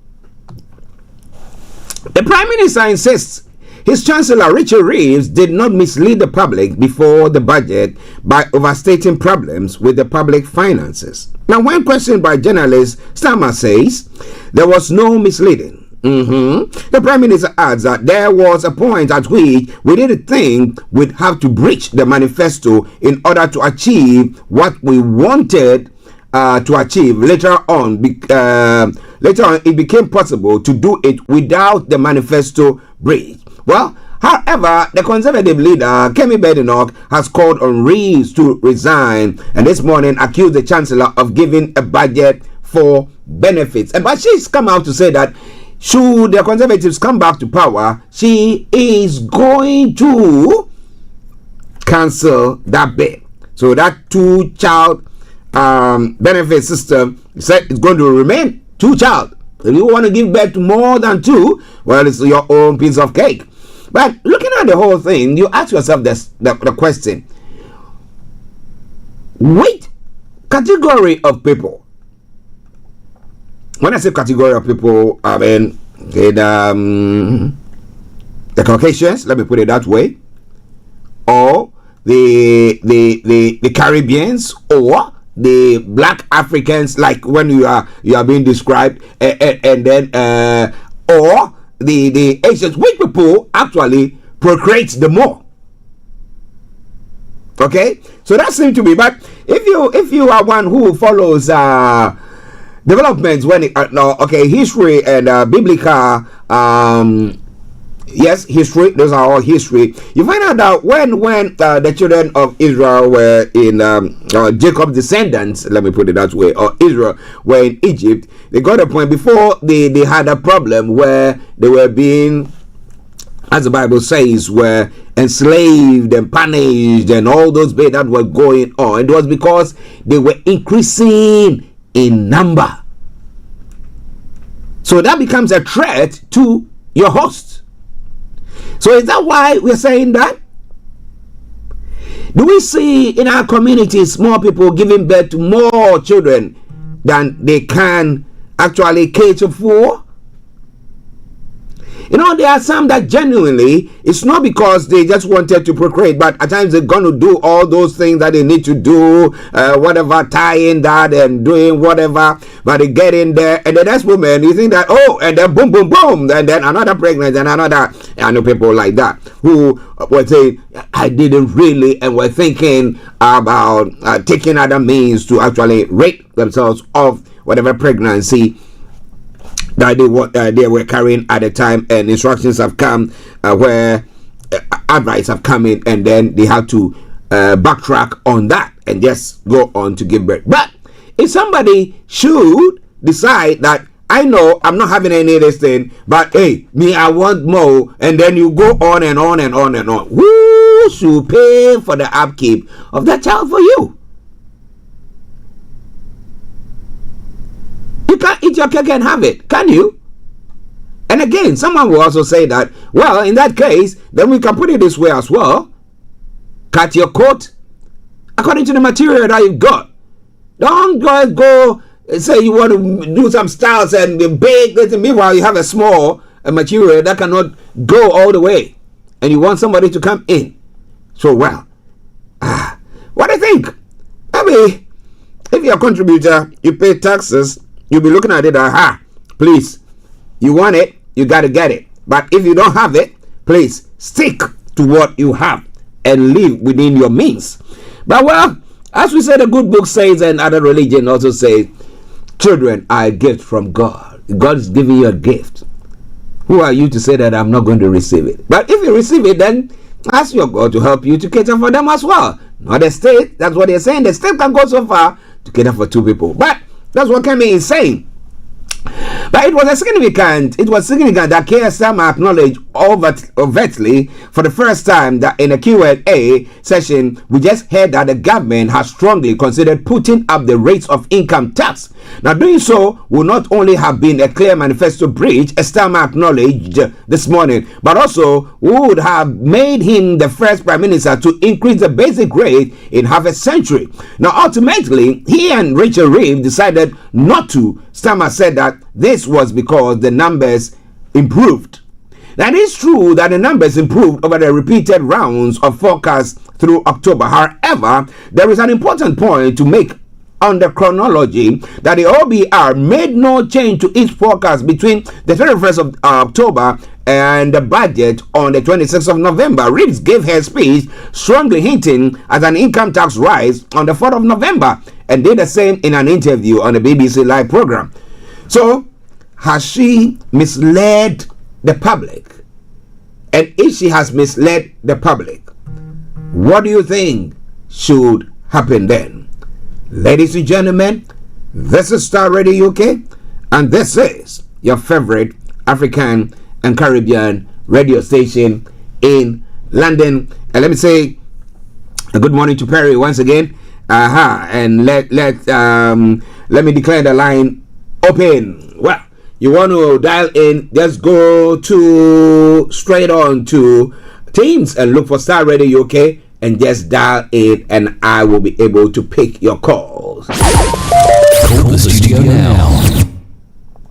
The Prime Minister insists his Chancellor, Rachel Reeves, did not mislead the public before the budget by overstating problems with the public finances. Now, when questioned by journalists, Starr says there was no misleading. The Prime Minister adds that there was a point at which we didn't think we'd have to breach the manifesto in order to achieve what we wanted to achieve. Later on, it became possible to do it without the manifesto breach. Well, however, the Conservative leader, Kemi Badenoch, has called on Reeves to resign and this morning accused the Chancellor of giving a budget for benefits. But she's come out to say that should the Conservatives come back to power, she is going to cancel that bit. So that two-child benefit system said it's going to remain two-child. If you want to give birth to more than two, well, it's your own piece of cake. But looking at the whole thing, you ask yourself the question: which category of people? When I say category of people, I mean the Caucasians. Let me put it that way, or the Caribbeans, or the Black Africans, like when you are being described, and then or the Asians. Which people actually procreate the more? Okay, so that seems to be. But if you are one who follows developments when history and biblical yes, history, those are all history. You find out that when the children of Israel were in Jacob's descendants, let me put it that way, or Israel were in Egypt, they got a point before they had a problem where they were being, as the Bible says, were enslaved and punished and all those bits that were going on. It was because they were increasing in number. So that becomes a threat to your host. So is that why we're saying that? Do we see in our communities more people giving birth to more children than they can actually cater for? You know, there are some that genuinely, it's not because they just wanted to procreate, but at times they're going to do all those things that they need to do, whatever, tying that and doing whatever, but they get in there, and the next moment, you think that, oh, and then boom, boom, boom, and then another pregnant, and another. I know people like that, who were saying, I didn't really, and were thinking about taking other means to actually rid themselves of whatever pregnancy that they were carrying at the time, and instructions have come where advice have come in, and then they have to backtrack on that and just go on to give birth. But if somebody should decide that, I know I'm not having any of this thing, but hey, me, I want more, and then you go on and on and on and on, who should pay for the upkeep of that child for you? You can't eat your cake and have it, can you? And again, someone will also say that, well, in that case, then we can put it this way as well. Cut your coat according to the material that you've got. Don't go say you want to do some styles and be big. Meanwhile, you have a small material that cannot go all the way, and you want somebody to come in. So, well, what do you think? Maybe if you're a contributor, you pay taxes, you'll be looking at it, please, you want it, you got to get it. But if you don't have it, please stick to what you have and live within your means. But well, as we said, the good book says, and other religion also say, children are a gift from God. God is giving you a gift. Who are you to say that I'm not going to receive it? But if you receive it, then ask your God to help you to cater for them as well. Not the state. That's what they're saying. The state can go so far to cater for two people. But that's what Kemi is saying. But it was significant that Keir Starmer acknowledged overtly for the first time that in a Q&A session, we just heard that the government has strongly considered putting up the rates of income tax. Now, doing so will not only have been a clear manifesto breach, as Starmer acknowledged this morning, but also would have made him the first prime minister to increase the basic rate in half a century. Now, ultimately, he and Rachel Reeves decided not to. Starmer said that this was because the numbers improved. Now, it is true that the numbers improved over the repeated rounds of forecasts through October. However, there is an important point to make on the chronology that the OBR made no change to its forecast between the 31st of October and the budget on the 26th of November. Reeves gave her speech strongly hinting at an income tax rise on the 4th of November and did the same in an interview on the BBC Live program. So, has she misled the public? And if she has misled the public, what do you think should happen then? Ladies and gentlemen, this is Starr Radio UK, and this is your favorite African and Caribbean radio station in London. And let me say a good morning to Perry once again. And let me declare the line open. Well, you want to dial in, just go to straight on to Teams and look for Starr Radio UK and just dial it, and I will be able to pick your calls. Call the studio now.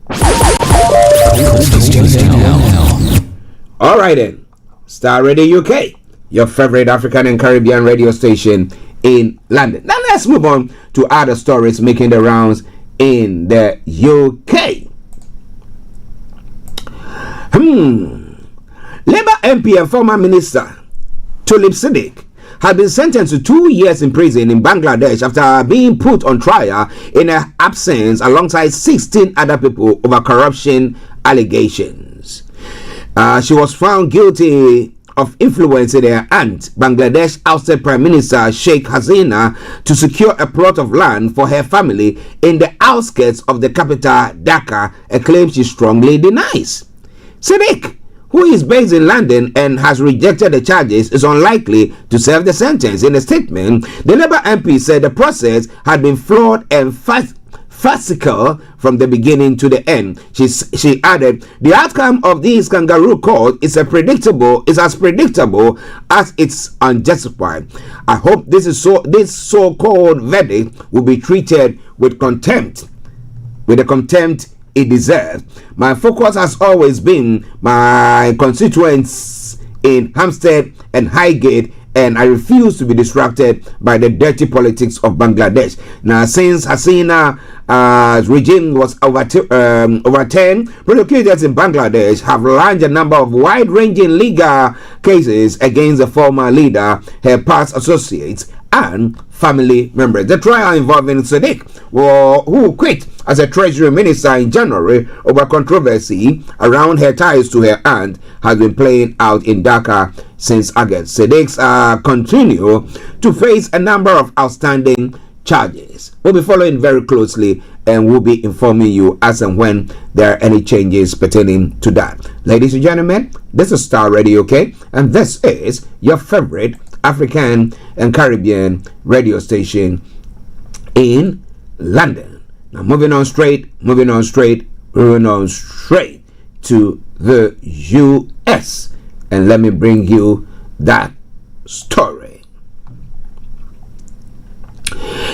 Call the studio now. All right then, Starr Radio UK, your favorite African and Caribbean radio station in London. Now let's move on to other stories making the rounds in the UK. Labour MP and former Minister Tulip Siddiq has been sentenced to 2 years in prison in Bangladesh after being put on trial in her absence alongside 16 other people over corruption allegations. She was found guilty of influencing her aunt, Bangladesh ousted Prime Minister Sheikh Hasina, to secure a plot of land for her family in the outskirts of the capital, Dhaka, a claim she strongly denies. Siddiq, who is based in London and has rejected the charges, is unlikely to serve the sentence. In a statement, the Labour MP said the process had been flawed and farcical from the beginning to the end. She added, the outcome of this kangaroo court is as predictable as it's unjustified. I hope this so-called verdict will be treated with the contempt it deserves. My focus has always been my constituents in Hampstead and Highgate, and I refuse to be distracted by the dirty politics of Bangladesh. Now, since Hasina's regime was overturned, prosecutors in Bangladesh have launched a number of wide-ranging legal cases against the former leader, her past associates, and family members. The trial involving Sadiq, who quit as a treasury minister in January over controversy around her ties to her aunt, has been playing out in Dhaka since August. Sadiq continue to face a number of outstanding charges. We'll be following very closely and we'll be informing you as and when there are any changes pertaining to that. Ladies and gentlemen, this is Starr Radio, okay? And this is your favorite African and Caribbean radio station in London. Now moving on straight to the US, and let me bring you that story.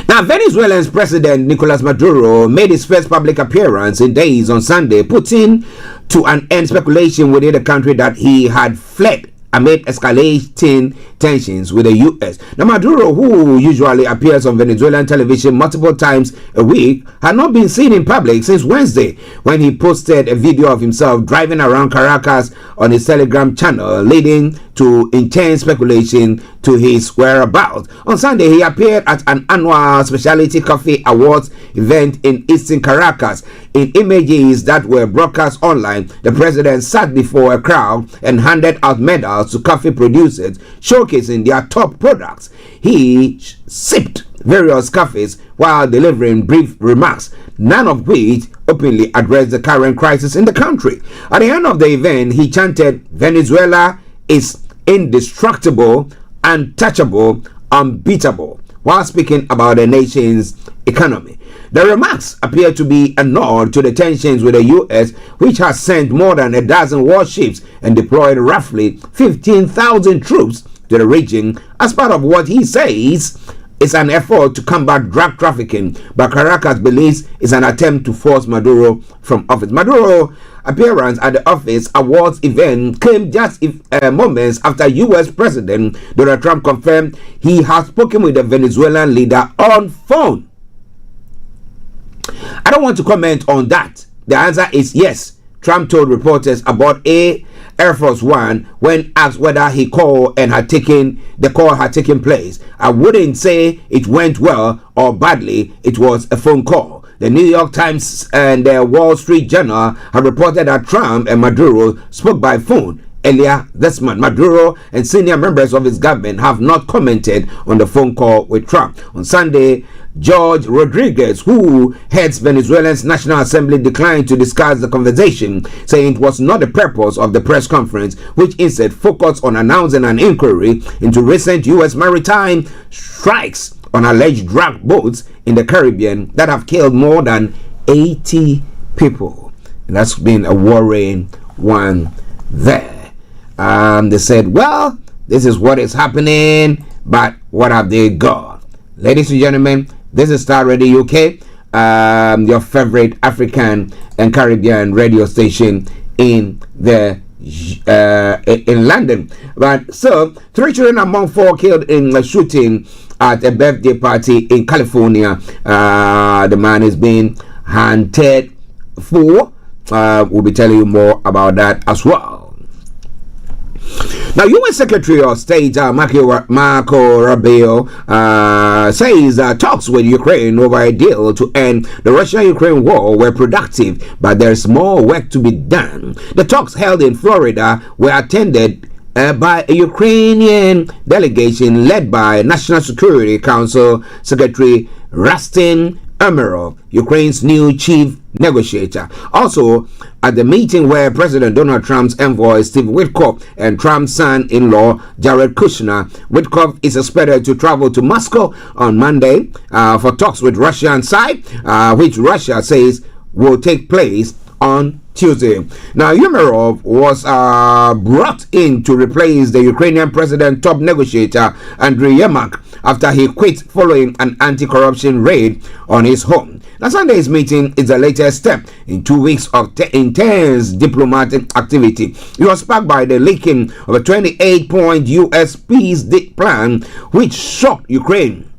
Now, Venezuela's President Nicolas Maduro made his first public appearance in days on Sunday, putting to an end speculation within the country that he had fled amid escalating tensions with the U.S. Now, Maduro, who usually appears on Venezuelan television multiple times a week, had not been seen in public since Wednesday, when he posted a video of himself driving around Caracas on his Telegram channel, leading to intense speculation to his whereabouts. On Sunday, he appeared at an annual Specialty Coffee Awards event in eastern Caracas. In images that were broadcast online, the president sat before a crowd and handed out medals to coffee producers, showcasing their top products. He sipped various coffees while delivering brief remarks, none of which openly addressed the current crisis in the country. At the end of the event, he chanted, "Venezuela is indestructible, untouchable, unbeatable," while speaking about the nation's economy. The remarks appear to be a nod to the tensions with the U.S., which has sent more than a dozen warships and deployed roughly 15,000 troops to the region as part of what he says is an effort to combat drug trafficking, but Caracas believes is an attempt to force Maduro from office. Maduro's appearance at the office awards event came just moments after U.S. President Donald Trump confirmed he has spoken with the Venezuelan leader on phone. I don't want to comment on that. The answer is yes. Trump told reporters about Air Force One when asked whether he called and the call had taken place. I wouldn't say it went well or badly. It was a phone call. The New York Times and the Wall Street Journal have reported that Trump and Maduro spoke by phone earlier this month. Maduro and senior members of his government have not commented on the phone call with Trump. On Sunday, George Rodriguez, who heads Venezuela's National Assembly, declined to discuss the conversation, saying it was not the purpose of the press conference, which instead focused on announcing an inquiry into recent U.S. maritime strikes on alleged drug boats in the Caribbean that have killed more than 80 people. And that's been a worrying one there. They said, well, this is what is happening, but what have they got? Ladies and gentlemen, this is Starr Radio UK, your favorite African and Caribbean radio station in London. But so 3 children among 4 killed in a shooting at a birthday party in California. The man is being hunted for. We'll be telling you more about that as well. Now, U.S. Secretary of State Marco Rubio says talks with Ukraine over a deal to end the Russia-Ukraine war were productive, but there's more work to be done. The talks held in Florida were attended by a Ukrainian delegation led by National Security Council Secretary Rustin Umerov, Ukraine's new chief negotiator. Also, at the meeting where President Donald Trump's envoy Steve Witkoff and Trump's son-in-law Jared Kushner, Witkoff is expected to travel to Moscow on Monday for talks with Russian side, which Russia says will take place on Tuesday. Now, Umerov was brought in to replace the Ukrainian president top negotiator Andriy Yermak after he quit following an anti-corruption raid on his home. Now, Sunday's meeting is the latest step in 2 weeks of intense diplomatic activity. It was sparked by the leaking of a 28-point U.S. peace plan, which shocked Ukraine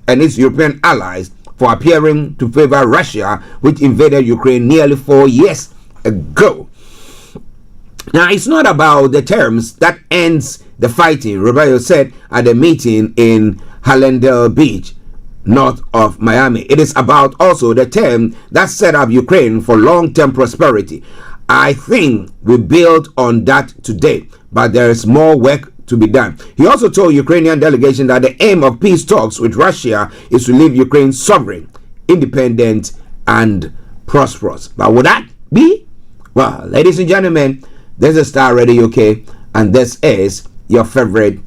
and its European allies for appearing to favor Russia, which invaded Ukraine nearly 4 years ago. Now, it's not about the terms that ends the fighting, Rubio said at the meeting in Hallandale Beach, north of Miami. It is about also the term that set up Ukraine for long-term prosperity. I think we build on that today, but there is more work to be done. He also told Ukrainian delegation that the aim of peace talks with Russia is to leave Ukraine sovereign, independent, and prosperous. But would that be? Well, ladies and gentlemen, this is Starr Radio UK, and this is your favorite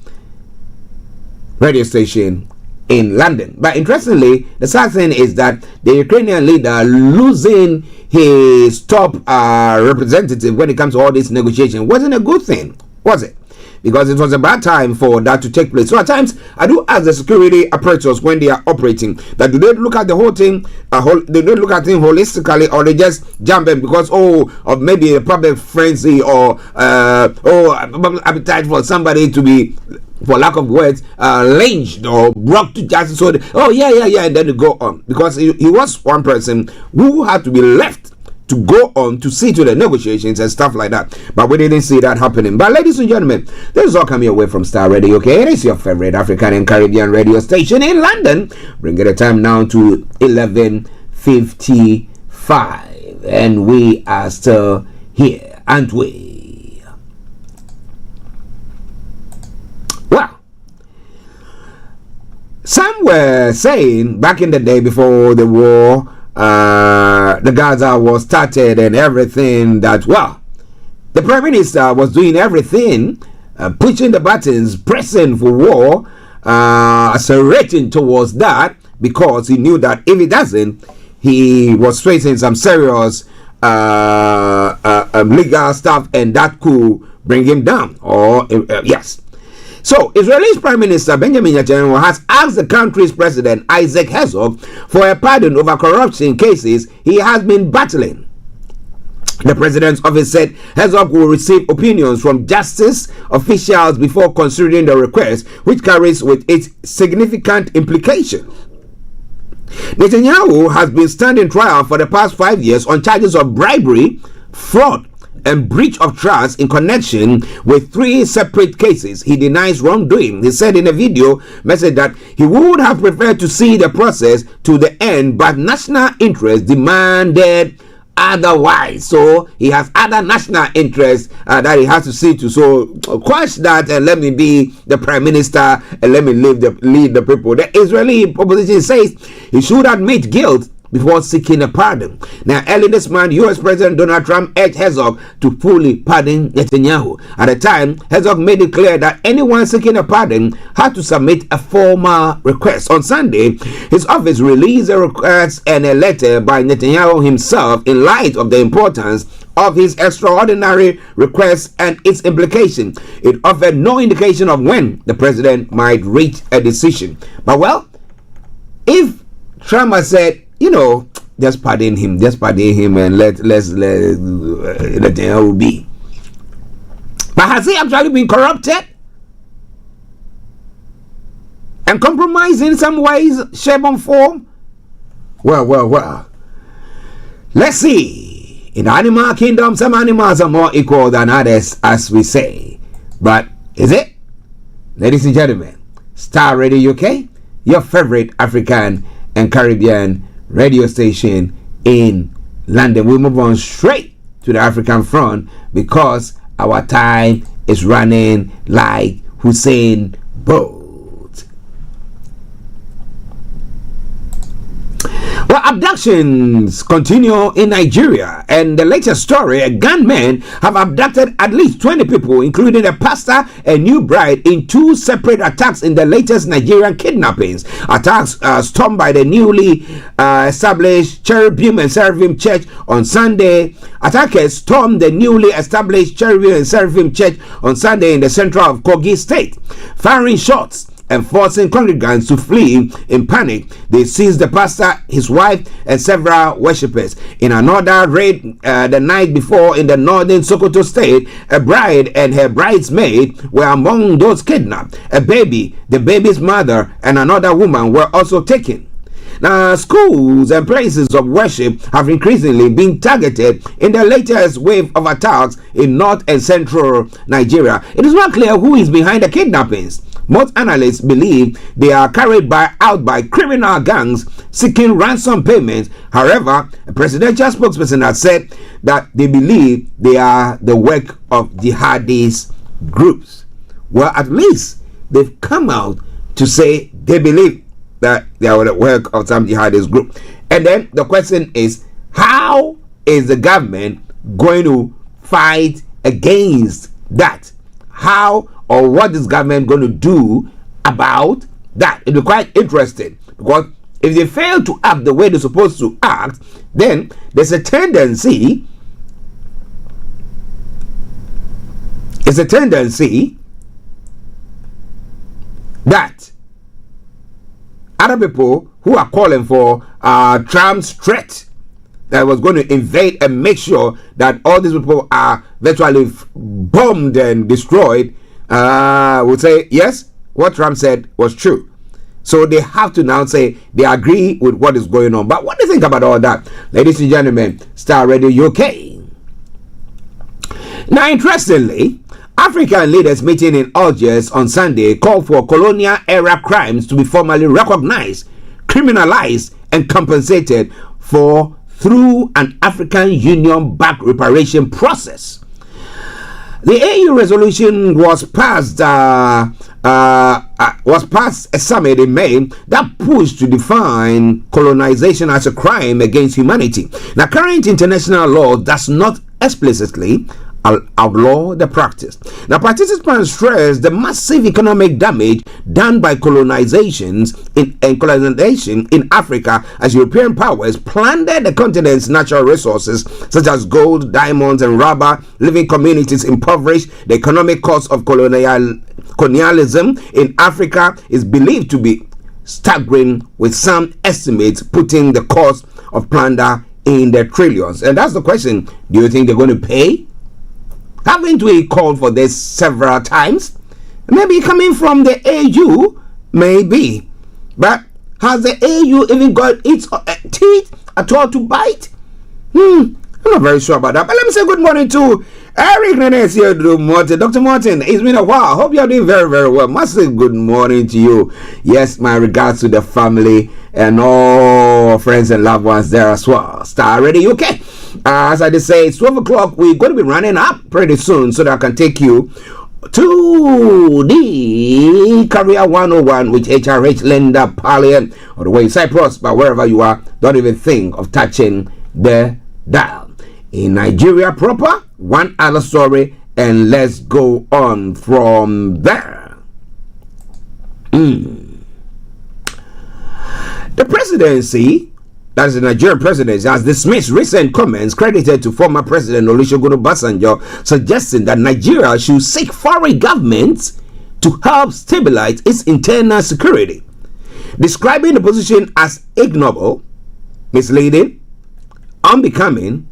radio station in London. But interestingly, the sad thing is that the Ukrainian leader losing his top representative when it comes to all this negotiation wasn't a good thing, was it? Because it was a bad time for that to take place. So at times, I do ask the security apparatus when they are operating, that do they look at the whole thing, they don't look at things holistically, or they just jump in because, of maybe a public frenzy or appetite for somebody to be, for lack of words, lynched or brought to justice. So, and then they go on. Because he was one person who had to be left to go on to see to the negotiations and stuff like that. But we didn't see that happening. But ladies and gentlemen, this is all coming away from Starr Radio, okay? It is your favorite African and Caribbean radio station in London. Bringing the time now to 11:55. And we are still here, aren't we? Well, some were saying back in the day before the war, the Gaza war started and everything, that, well, the Prime Minister was doing everything, pushing the buttons, pressing for war, accelerating towards that, because he knew that if he doesn't, he was facing some serious legal stuff, and that could bring him down. Yes. So, Israel's Prime Minister Benjamin Netanyahu has asked the country's President Isaac Herzog for a pardon over corruption cases he has been battling. The President's office said Herzog will receive opinions from justice officials before considering the request, which carries with it significant implications. Netanyahu has been standing trial for the past 5 years on charges of bribery, fraud, and breach of trust in connection with 3 separate cases. He denies wrongdoing. He said in a video message that he would have preferred to see the process to the end, but national interest demanded otherwise. So he has other national interests that he has to see to. So quash that and let me be the Prime Minister and let me lead the people. The Israeli opposition says he should admit guilt before seeking a pardon. Now, early this month, U.S. President Donald Trump urged Herzog to fully pardon Netanyahu. At the time, Herzog made it clear that anyone seeking a pardon had to submit a formal request. On Sunday, his office released a request and a letter by Netanyahu himself in light of the importance of his extraordinary request and its implication. It offered no indication of when the president might reach a decision. But, well, if Trump had said, just pardon him, and let Netanyahu be. But has he actually been corrupted and compromised in some ways, shape, and form? Well. Let's see. In the animal kingdom, some animals are more equal than others, as we say. But is it? Ladies and gentlemen, Starr Radio UK, your favorite African and Caribbean radio station in London. We move on straight to the African front because our time is running like Hussein Bolt. Well, abductions continue in Nigeria, and the latest story: gunmen have abducted at least 20 people, including a pastor and new bride, in 2 separate attacks in the latest Nigerian kidnappings. Attacks stormed by the newly established Cherubim and Seraphim Church on Sunday. Attackers stormed the newly established Cherubim and Seraphim Church on Sunday in the central of Kogi State, firing shots and forcing congregants to flee in panic. They seized the pastor, his wife, and several worshippers. In another raid the night before in the northern Sokoto state, a bride and her bridesmaid were among those kidnapped. A baby, the baby's mother, and another woman were also taken. Now, schools and places of worship have increasingly been targeted in the latest wave of attacks in north and central Nigeria. It is not clear who is behind the kidnappings. Most analysts believe they are carried out by criminal gangs seeking ransom payments. However, a presidential spokesperson has said that they believe they are the work of jihadist groups. Well, at least they've come out to say they believe that they are the work of some jihadist group. And then the question is, how is the government going to fight against that? How or what is government going to do about that? It'll be quite interesting, because if they fail to act the way they're supposed to act, then there's a tendency that other people who are calling for Trump's threat that was going to invade and make sure that all these people are virtually bombed and destroyed would say, yes, what Trump said was true. So they have to now say they agree with what is going on. But what do you think about all that? Ladies and gentlemen, Starr Radio UK. Now, interestingly, African leaders meeting in Algiers on Sunday called for colonial-era crimes to be formally recognized, criminalized, and compensated for through an African Union-backed reparation process. The AU resolution was passed a summit in May that pushed to define colonization as a crime against humanity. Now, current international law does not explicitly outlaw the practice. Now, participants stress the massive economic damage done by colonization in Africa as European powers plundered the continent's natural resources such as gold, diamonds, and rubber, leaving communities impoverished. The economic cost of colonialism in Africa is believed to be staggering, with some estimates putting the cost of plunder in the trillions. And that's the question: do you think they're going to pay? Haven't we called for this several times? Maybe coming from the AU, maybe. But has the AU even got its teeth at all to bite? I'm not very sure about that. But let me say good morning to Eric Nenes here, Dr. Martin. It's been a while. Hope you're doing very, very well. Must say good morning to you. Yes, my regards to the family and all friends and loved ones there as well. Starr Radio UK. As I just say, it's 12 o'clock. We're going to be running up pretty soon so that I can take you to the Career 101 with HRH Linda Pallien, or the way in Cyprus. But wherever you are, don't even think of touching the dial. In Nigeria proper, one other story, and let's go on from there. The presidency, that is the Nigerian presidency, has dismissed recent comments credited to former President Olusegun Obasanjo, suggesting that Nigeria should seek foreign governments to help stabilize its internal security, describing the position as ignoble, misleading, unbecoming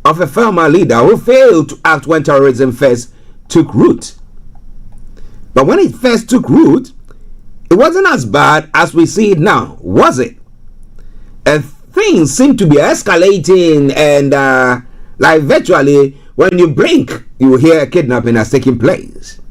of a former leader who failed to act when terrorism first took root. But when it first took root, it wasn't as bad as we see it now, was it? And things seem to be escalating, and like virtually when you blink, you hear a kidnapping has taken place.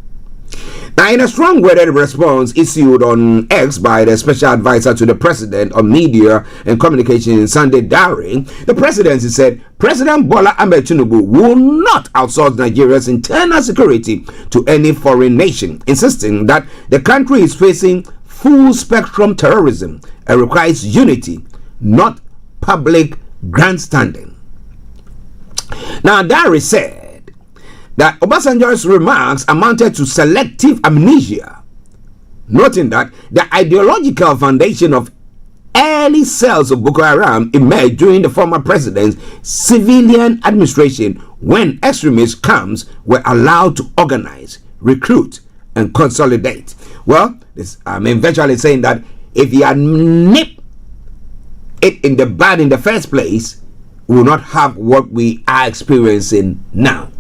Now, in a strong-worded response issued on X by the special advisor to the president on media and communication, Sunday Daring, the presidency said President Bola Ahmed Tinubu will not outsource Nigeria's internal security to any foreign nation, insisting that the country is facing full-spectrum terrorism and requires unity, not public grandstanding. Now, Diary said that Obasanjo's remarks amounted to selective amnesia, noting that the ideological foundation of early cells of Boko Haram emerged during the former president's civilian administration, when extremist camps were allowed to organize, recruit, and consolidate. Well, virtually saying that if he had nipped it in the bud in the first place, we will not have what we are experiencing now.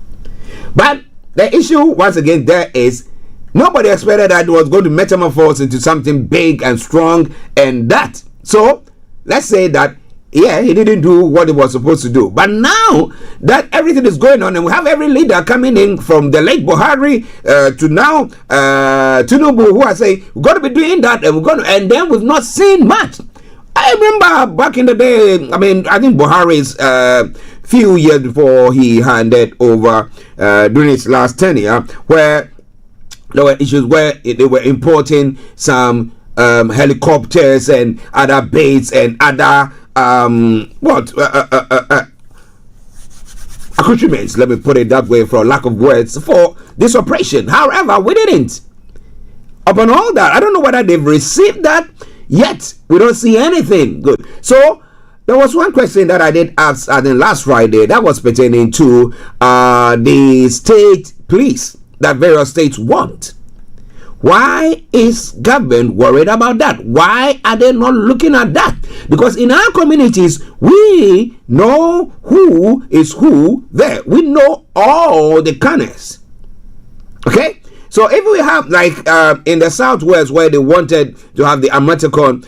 But the issue, once again, there is nobody expected that it was going to metamorphose into something big and strong, and that. So let's say that, yeah, he didn't do what he was supposed to do. But now that everything is going on, and we have every leader coming in from the late Buhari to now Tinubu, who are saying we're going to be doing that, and and then we've not seen much. I remember back in the day, I think Buhari's few years before he handed over during his last tenure, where there were issues where they were importing some helicopters and other baits and other accoutrements, let me put it that way for lack of words, for this operation. However, we didn't. Upon all that, I don't know whether they've received that yet. We don't see anything good. So there was one question that I did ask last Friday that was pertaining to the state police that various states want. Why is government worried about that? Why are they not looking at that? Because in our communities, we know who is who there. We know all the canners. Okay? So if we have, like in the Southwest, where they wanted to have the Amatekon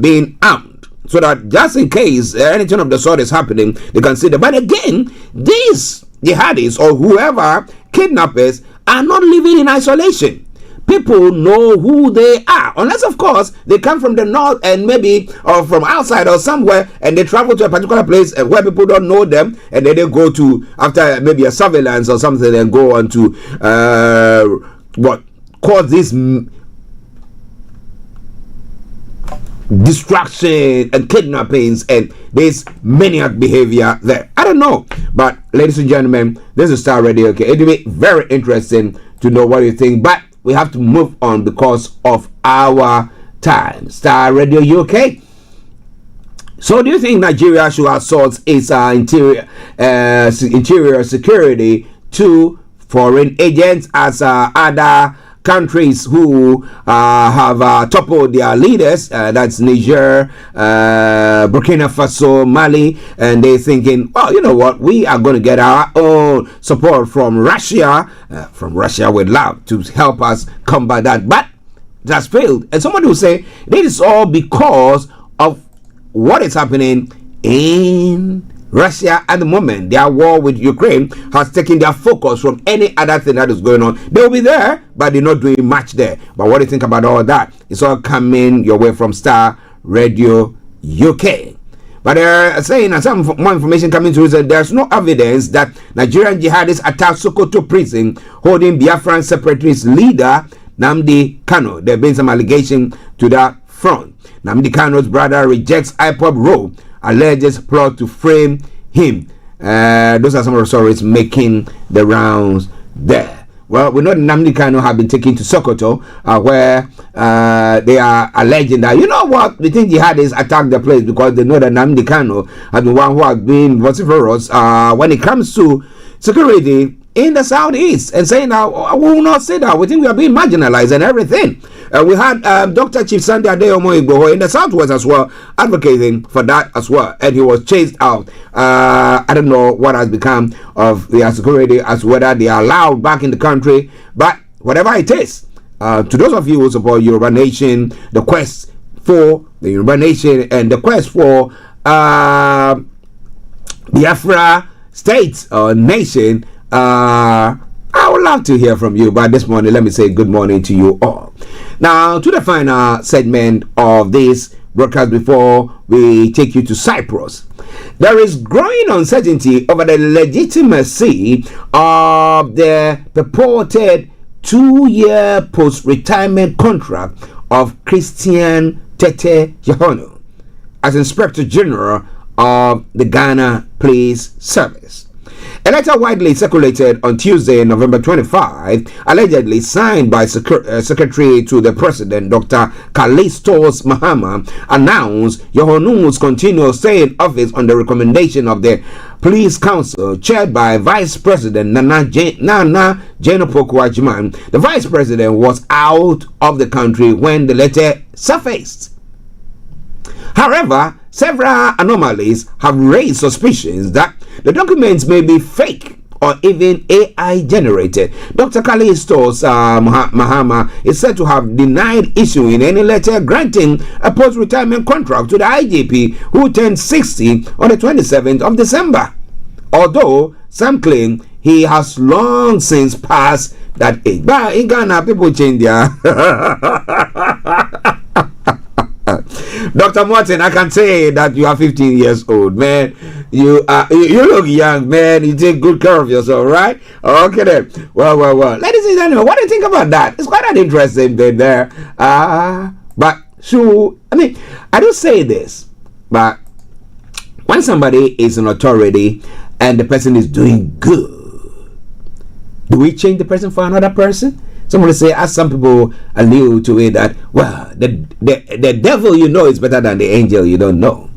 being armed, so that just in case anything of the sort is happening, they can see that. But again, these jihadis or whoever kidnappers are not living in isolation. People know who they are, unless of course they come from the north and maybe or from outside or somewhere, and they travel to a particular place where people don't know them, and then they go to, after maybe a surveillance or something, and go on to what cause this distraction and kidnappings and this maniac behavior there. I don't know, but ladies and gentlemen, this is Starr Radio. Okay, it'll be very interesting to know what you think, but we have to move on because of our time. Starr Radio UK. So do you think Nigeria should outsource its interior security to foreign agents, as other countries who have toppled their leaders, that's Niger, Burkina Faso, Mali, and they're thinking, well, you know what, we are going to get our own support from Russia with love to help us combat that. But it has failed. And somebody will say, this is all because of what is happening in Russia at the moment. Their war with Ukraine has taken their focus from any other thing that is going on. They'll be there, but they're not doing much there. But what do you think about all that? It's all coming your way from Starr Radio UK. But they're saying, and some more information coming through, that there's no evidence that Nigerian jihadists attacked Sokoto prison holding Biafran separatist leader Nnamdi Kanu. There have been some allegation to that front. Nnamdi Kanu's brother rejects IPOB role, alleges plot to frame him. Those are some of the stories making the rounds there. Well, we know Nnamdi Kanu have been taken to Sokoto, where they are alleging that, you know what, they think jihadists attacked the place because they know that Nnamdi Kanu has been one who has been vociferous when it comes to security in the southeast, and saying that we will not say that. We think we are being marginalized and everything. We had Dr. Chief Sunday Adeomo Igboho in the southwest as well, advocating for that as well, and he was chased out. I don't know what has become of their security, as whether they are allowed back in the country, but whatever it is, to those of you who support Yoruba Nation, the quest for the Yoruba Nation and the quest for Biafra state or nation, I would love to hear from you. But this morning, let me say good morning to you all. Now, to the final segment of this broadcast before we take you to Cyprus. There is growing uncertainty over the legitimacy of the purported 2-year post-retirement contract of Christian Tete Jehonu as Inspector General of the Ghana Police Service. A letter widely circulated on Tuesday, November 25, allegedly signed by Secretary to the President, Dr. Callistus Mahama, announced Yohanum's continual stay in office on the recommendation of the Police Council, chaired by Vice President Nana Jenopoku-Ajiman. The Vice President was out of the country when the letter surfaced. However, several anomalies have raised suspicions that the documents may be fake or even AI generated. Dr. Callistus Mahama is said to have denied issuing any letter granting a post-retirement contract to the IGP, who turned 60 on the 27th of December. Although some claim he has long since passed that age. But in Ghana, people change their... Dr. Martin, I can say that you are 15 years old, man. You look young, man. You take good care of yourself, right? Okay then. Well. Ladies and gentlemen, what do you think about that? It's quite an interesting thing there. But so I don't say this, but when somebody is an authority and the person is doing good, do we change the person for another person? Somebody say, as some people allude to it, that, well, the devil you know is better than the angel you don't know.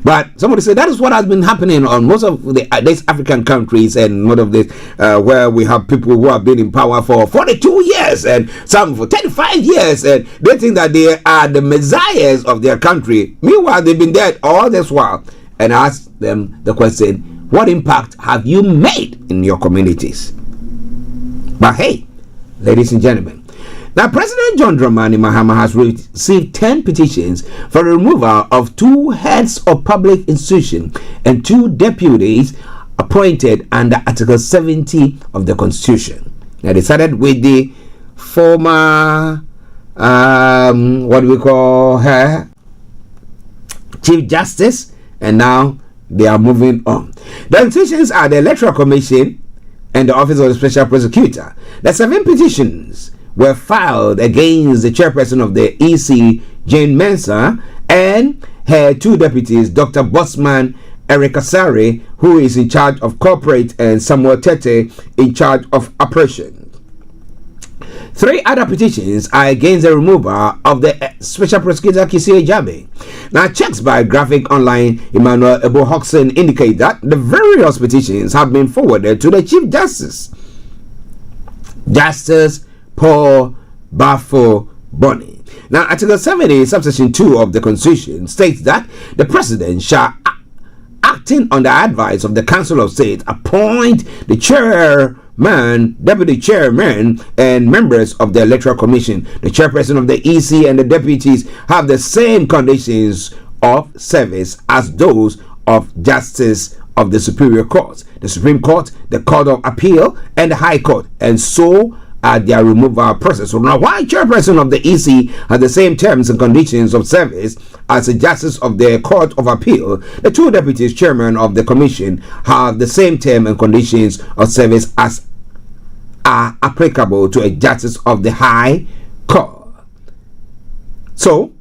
But somebody say that is what has been happening on most of these African countries and most of this, where we have people who have been in power for 42 years and some for 35 years, and they think that they are the messiahs of their country. Meanwhile, they've been dead all this while. And ask them the question, what impact have you made in your communities? But hey, ladies and gentlemen, now President John Dramani Mahama has received 10 petitions for the removal of 2 heads of public institutions and 2 deputies appointed under Article 70 of the Constitution. Now they started with the former, what do we call her, Chief Justice, and now they are moving on. The institutions are the Electoral Commission and the Office of the Special Prosecutor. The 7 petitions were filed against the chairperson of the EC, Jane Mensah, and her 2 deputies, Dr. Bosman Erikasari, who is in charge of corporate, and Samuel Tete in charge of operations. 3 other petitions are against the removal of the Special Prosecutor Kisi Ejabe. Now, checks by Graphic Online Emmanuel Ebo Hoxton indicate that the various petitions have been forwarded to the Chief Justice, Justice Paul Bafo Boni. Now, Article 70, subsection 2 of the Constitution states that the President shall, acting on the advice of the Council of State, appoint the chairman, deputy chairman, and members of the Electoral Commission. The chairperson of the EC and the deputies have the same conditions of service as those of Justice of the Superior Court, the Supreme Court, the Court of Appeal, and the High Court, and so at their removal process. So now, why chairperson of the EC has the same terms and conditions of service as the Justice of the Court of Appeal, the 2 deputies chairman of the Commission have the same term and conditions of service as are applicable to a Justice of the High Court. So,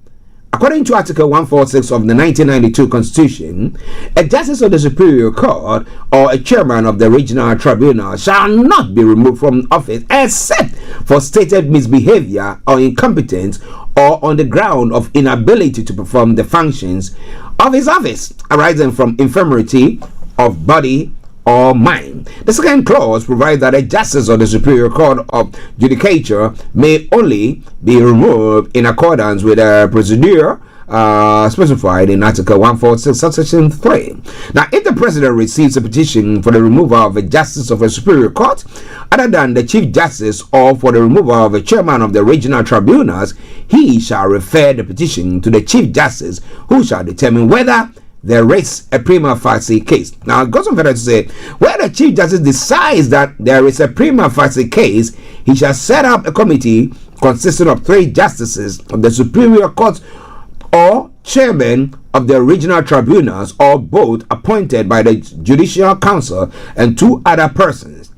according to Article 146 of the 1992 Constitution, a Justice of the Superior Court or a chairman of the Regional Tribunal shall not be removed from office except for stated misbehavior or incompetence, or on the ground of inability to perform the functions of his office arising from infirmity of body or mind. The second clause provides that a Justice of the Superior Court of Judicature may only be removed in accordance with a procedure specified in Article 146, subsection 3. Now, if the President receives a petition for the removal of a Justice of a Superior Court other than the Chief Justice, or for the removal of a chairman of the regional tribunals, he shall refer the petition to the Chief Justice, who shall determine whether there is a prima facie case. Now, it goes on further to say, where the Chief Justice decides that there is a prima facie case, he shall set up a committee consisting of 3 justices of the Superior Court or chairman of the regional tribunals, or both, appointed by the Judicial Council, and 2 other persons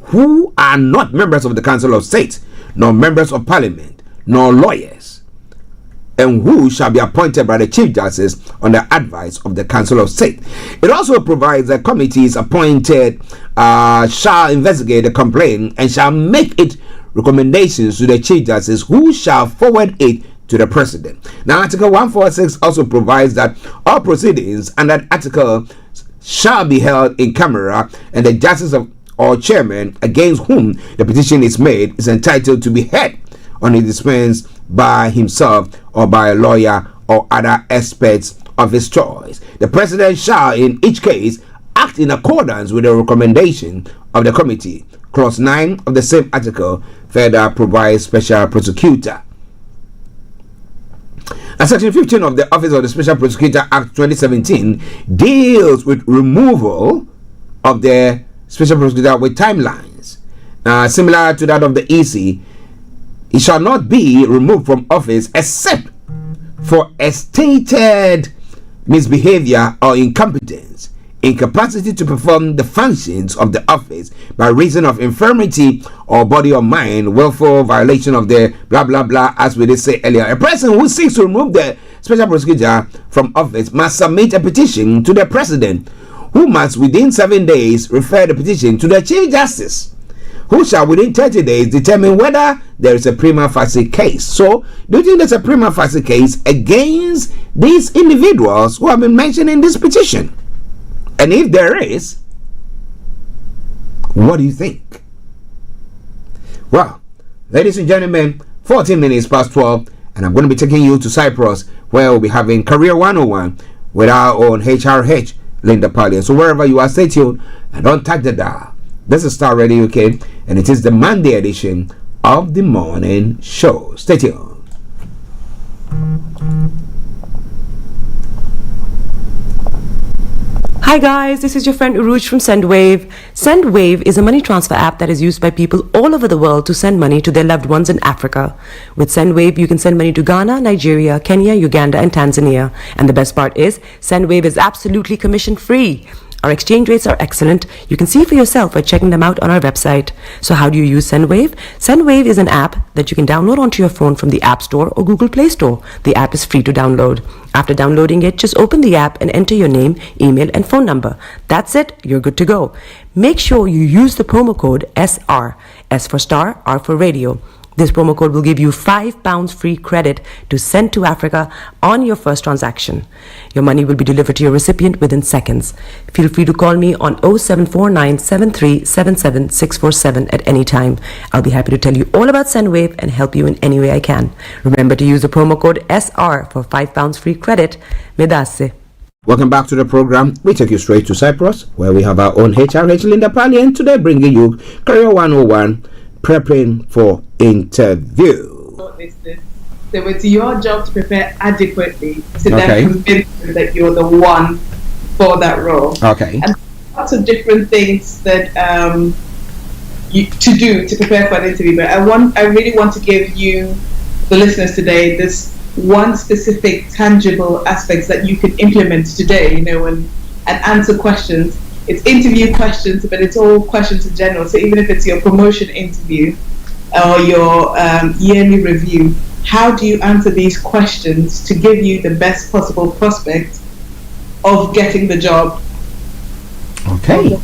who are not members of the Council of State, nor members of Parliament, nor lawyers, and who shall be appointed by the Chief Justice on the advice of the Council of State. It also provides that committees appointed shall investigate the complaint and shall make it recommendations to the Chief Justice, who shall forward it to the President. Now, Article 146 also provides that all proceedings under that article shall be held in camera, and the Justice or Chairman against whom the petition is made is entitled to be heard on his defense by himself or by a lawyer or other experts of his choice. The President shall in each case act in accordance with the recommendation of the committee. Clause 9 of the same article further provides special prosecutor. Section 15 of the Office of the Special Prosecutor Act 2017 deals with removal of the Special Prosecutor with timelines. Similar to that of the EC, he shall not be removed from office except for a stated misbehavior or incompetence, incapacity to perform the functions of the office by reason of infirmity or body or mind, willful violation of the blah blah blah, as we did say earlier. A person who seeks to remove the special prosecutor from office must submit a petition to the President, who must within 7 days refer the petition to the Chief Justice, who shall within 30 days determine whether there is a prima facie case. So, do you think there's a prima facie case against these individuals who have been mentioned in this petition? And if there is, what do you think? Well, ladies and gentlemen, 14 minutes past 12, and I'm going to be taking you to Cyprus, where we'll be having Career 101 with our own HRH, Linda Pallien. So wherever you are, stay tuned and don't touch the dial. This is Starr Radio UK, and it is the Monday edition of the morning show. Stay tuned. Hi guys, this is your friend Uruj from SendWave. SendWave is a money transfer app that is used by people all over the world to send money to their loved ones in Africa. With SendWave, you can send money to Ghana, Nigeria, Kenya, Uganda, and Tanzania. And the best part is, SendWave is absolutely commission free. Our exchange rates are excellent. You can see for yourself by checking them out on our website. So how do you use SendWave? SendWave is an app that you can download onto your phone from the App Store or Google Play Store. The app is free to download. After downloading it, just open the app and enter your name, email, and phone number. That's it. You're good to go. Make sure you use the promo code SR. S for Star, R for Radio. This promo code will give you £5 free credit to send to Africa on your first transaction. Your money will be delivered to your recipient within seconds. Feel free to call me on 0749 7377 647 at any time. I'll be happy to tell you all about SendWave and help you in any way I can. Remember to use the promo code SR for £5 free credit. Medasse. Welcome back to the program. We take you straight to Cyprus, where we have our own HRH, Linda Pallien, today bringing you Career 101, preparing for interview. So it's your job to prepare adequately to then convince you that you're the one for that role. Okay. And lots of different things that to do to prepare for an interview. But I really want to give you, the listeners today, this one specific tangible aspects that you can implement today, and answer questions. It's interview questions, but it's all questions in general. So even if it's your promotion interview or your yearly review, how do you answer these questions to give you the best possible prospect of getting the job? Okay.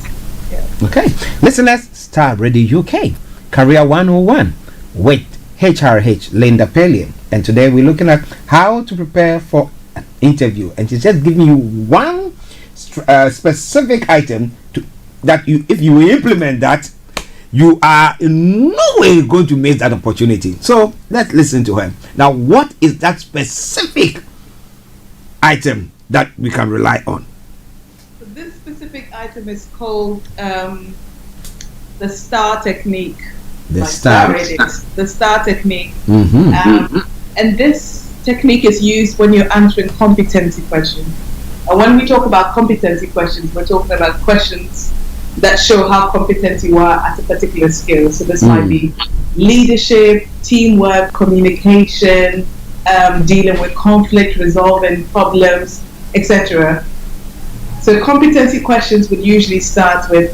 Yeah. Okay. Listeners, Starr Radio UK, Career 101 with HRH, Linda Pallien. And today we're looking at how to prepare for an interview. And she's just giving you one specific item that if you implement that, you are in no way going to miss that opportunity. So let's listen to her. Now, what is that specific item that we can rely on? So this specific item is called the Starr technique. The Starr technique. Mm-hmm. And this technique is used when you're answering competency questions. And when we talk about competency questions, we're talking about questions that show how competent you are at a particular skill. So this might be leadership, teamwork, communication, dealing with conflict, resolving problems, etc. So competency questions would usually start with,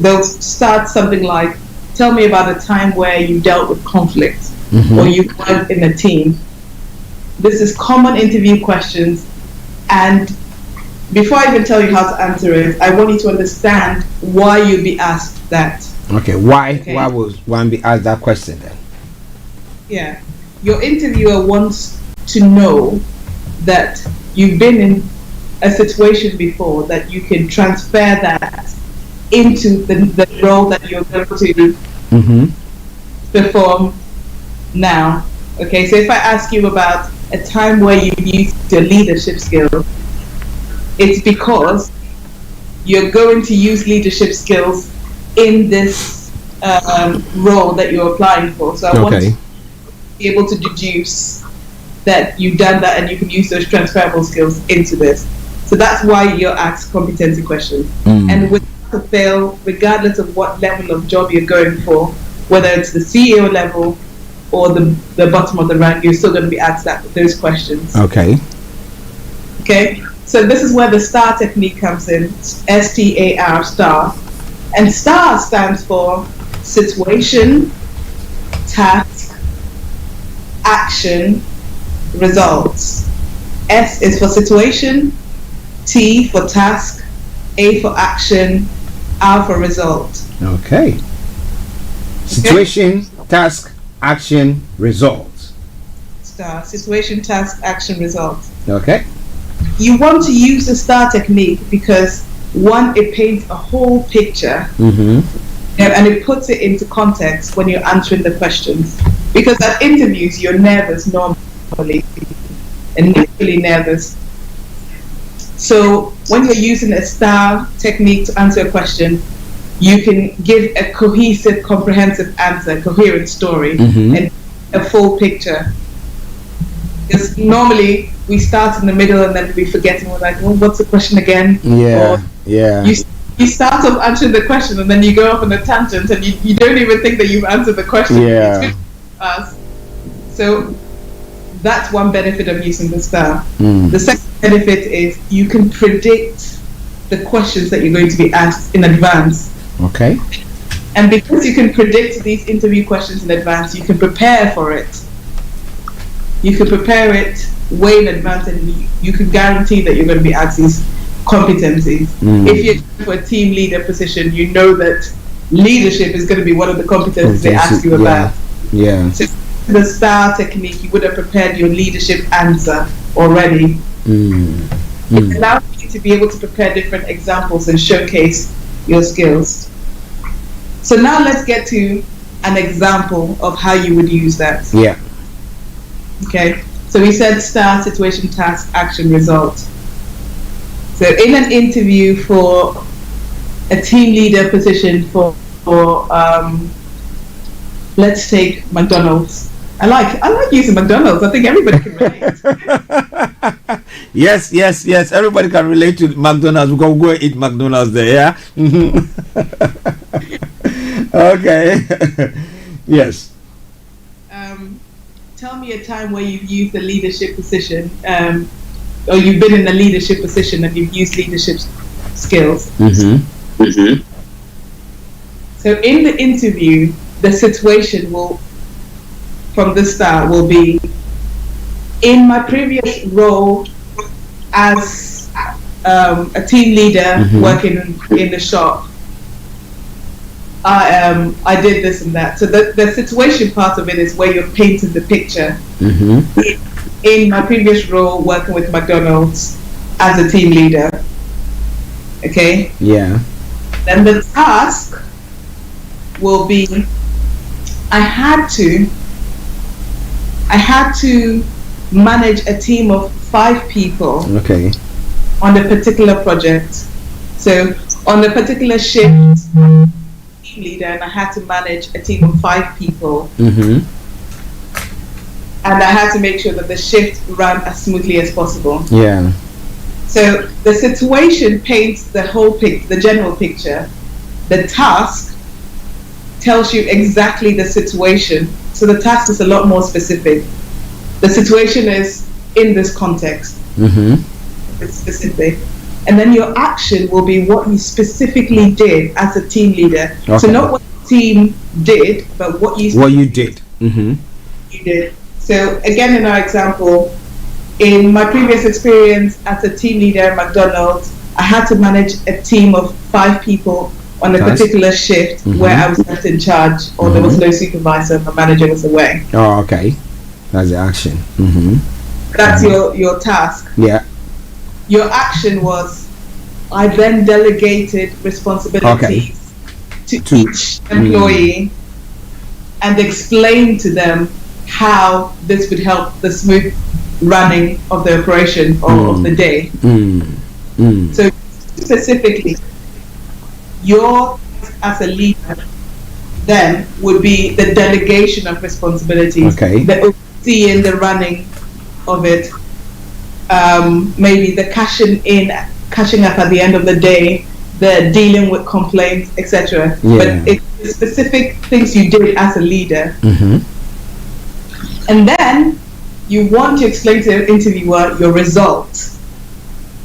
they'll start something like, tell me about a time where you dealt with conflict or you worked in a team. This is common interview questions, and before I even tell you how to answer it, I want you to understand why you'd be asked that. Okay, why was one be asked that question then? Yeah, your interviewer wants to know that you've been in a situation before, that you can transfer that into the role that you're going to perform now. Okay, so if I ask you about a time where you used your leadership skills, it's because you're going to use leadership skills in this role that you're applying for. So I want to be able to deduce that you've done that and you can use those transferable skills into this. So that's why you're asked competency questions. And without to fail, regardless of what level of job you're going for, whether it's the CEO level or the bottom of the rank, you're still going to be asked those questions. Okay. So this is where the STAR technique comes in. STAR, STAR. And STAR stands for situation, task, action, results. S is for situation, T for task, A for action, R for result. Okay. Situation, task, action, results. STAR. Situation, task, action, results. Okay. You want to use the STAR technique because, one, it paints a whole picture and it puts it into context when you're answering the questions. Because at interviews, you're nervous normally and naturally nervous. So when you're using a STAR technique to answer a question, you can give a cohesive, comprehensive answer, coherent story, and a full picture. Because normally we start in the middle and then we forget and we're like, well, what's the question again? Yeah. You start off answering the question and then you go off on a tangent and you don't even think that you've answered the question. Yeah. So that's one benefit of using the STAR. The second benefit is you can predict the questions that you're going to be asked in advance. Okay. And because you can predict these interview questions in advance, you can prepare for it. You can prepare it way in advance and you can guarantee that you're going to be asked these competencies. If you're for a team leader position, you know that leadership is going to be one of the competencies they ask you about. Yeah. So the STAR technique, you would have prepared your leadership answer already. It allows you to be able to prepare different examples and showcase your skills. So now let's get to an example of how you would use that. Yeah. Okay. So we said STAR, situation, task, action, result. So in an interview for a team leader position for let's take McDonald's. I like using McDonald's. I think everybody can relate. Yes. Everybody can relate to McDonald's. We go eat McDonald's there. Yeah. Okay. Yes. Tell me a time where you've used a leadership position, or you've been in a leadership position and you've used leadership skills. So in the interview, the situation from the start will be, in my previous role as a team leader working in the shop, I did this and that. So the situation part of it is where you're painting the picture. In my previous role working with McDonald's as a team leader. Okay? Yeah. Then the task will be, I had to manage a team of 5 people. Okay. On a particular project. So on a particular shift, team leader, and I had to manage a team of 5 people. And I had to make sure that the shift ran as smoothly as possible. Yeah. So the situation paints the whole the general picture. The task tells you exactly the situation. So the task is a lot more specific. The situation is in this context. It's specific. And then your action will be what you specifically did as a team leader. Okay. So not what the team did, but what you did. You did. So again, in our example, in my previous experience as a team leader at McDonald's, I had to manage a team of 5 people on a particular shift where I was left in charge, or there was no supervisor, my manager was away. Oh, okay. That's the action. That's your task. Yeah. Your action was, I then delegated responsibilities to each employee and explained to them how this would help the smooth running of the operation or of the day. So specifically, your as a leader then would be the delegation of responsibilities, the overseeing the running of it, maybe the cashing up at the end of the day, the dealing with complaints, etc. But it's the specific things you did as a leader. And then you want to explain to the interviewer your results.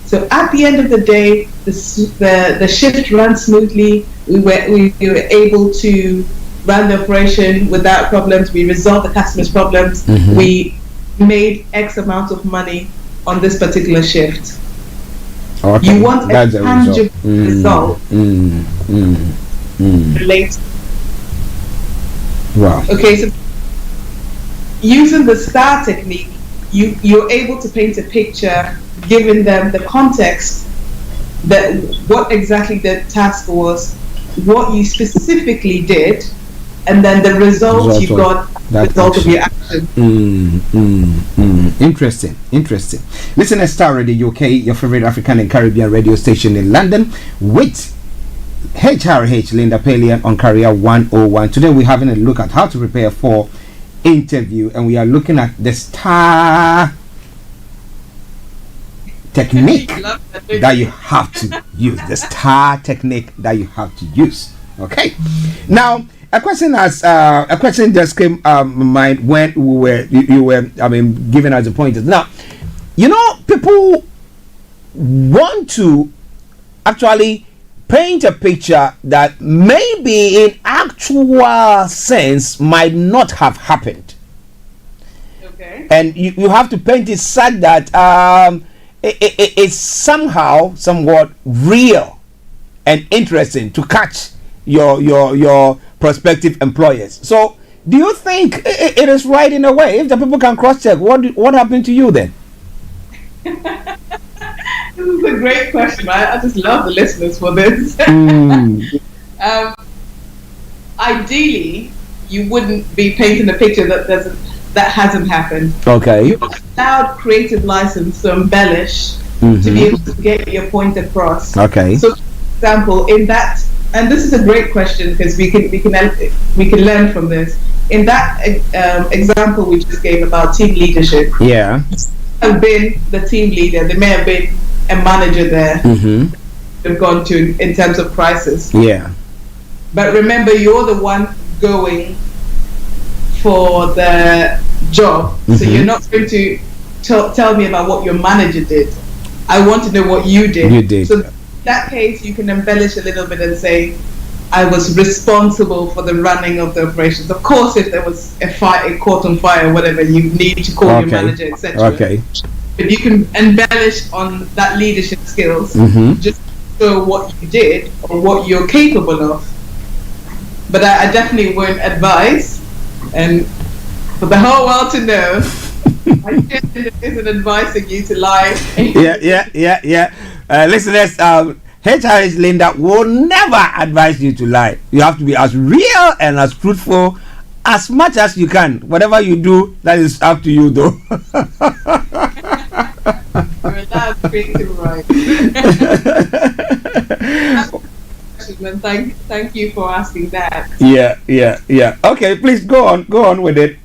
So at the end of the day, the shift ran smoothly. We were able to run the operation without problems. We resolved the customer's problems. We made X amount of money on this particular shift. You want a tangible result. Related. Wow. Okay, so using the STAR technique, you're able to paint a picture, giving them the context, that what exactly the task was, what you specifically did, and then the result you got, the result of your action. Interesting. Listen to Starr Radio UK, your favorite African and Caribbean radio station in London, with HRH Linda Pallien on Career 101. Today we're having a look at how to prepare for interview, and we are looking at the STAR technique that you have to use. The STAR technique that you have to use. Okay. Now, a question just came my mind when you were giving us the pointers. Now, people want to actually paint a picture that maybe in actual sense might not have happened. Okay. And you have to paint it such that it's somehow somewhat real and interesting to catch your prospective employers. So do you think it is right in a way? If the people can cross-check, what happened to you then? This is a great question. I just love the listeners for this. Ideally, you wouldn't be painting a picture that hasn't happened. Okay. You're allowed creative license to embellish to be able to get your point across. Okay. So, for example, in that, and this is a great question because we can learn from this. In that example we just gave about team leadership. Yeah. Have been the team leader. There may have been a manager there have gone to in terms of crisis. Yeah. But remember, you're the one going for the job. So you're not going to tell me about what your manager did. I want to know what you did. You did. So in that case, you can embellish a little bit and say, I was responsible for the running of the operations. Of course, if there was a caught on fire or whatever, you need to call your manager, etc. Okay. But you can embellish on that leadership skills, just show what you did or what you're capable of. But I definitely won't advise, and for the whole world to know, I isn't advising you to lie. Yeah. Listeners, HRH Linda will never advise you to lie. You have to be as real and as truthful as much as you can. Whatever you do, that is up to you, though. You're allowed to create it right. Thank you for asking that. Yeah. Okay, please go on with it.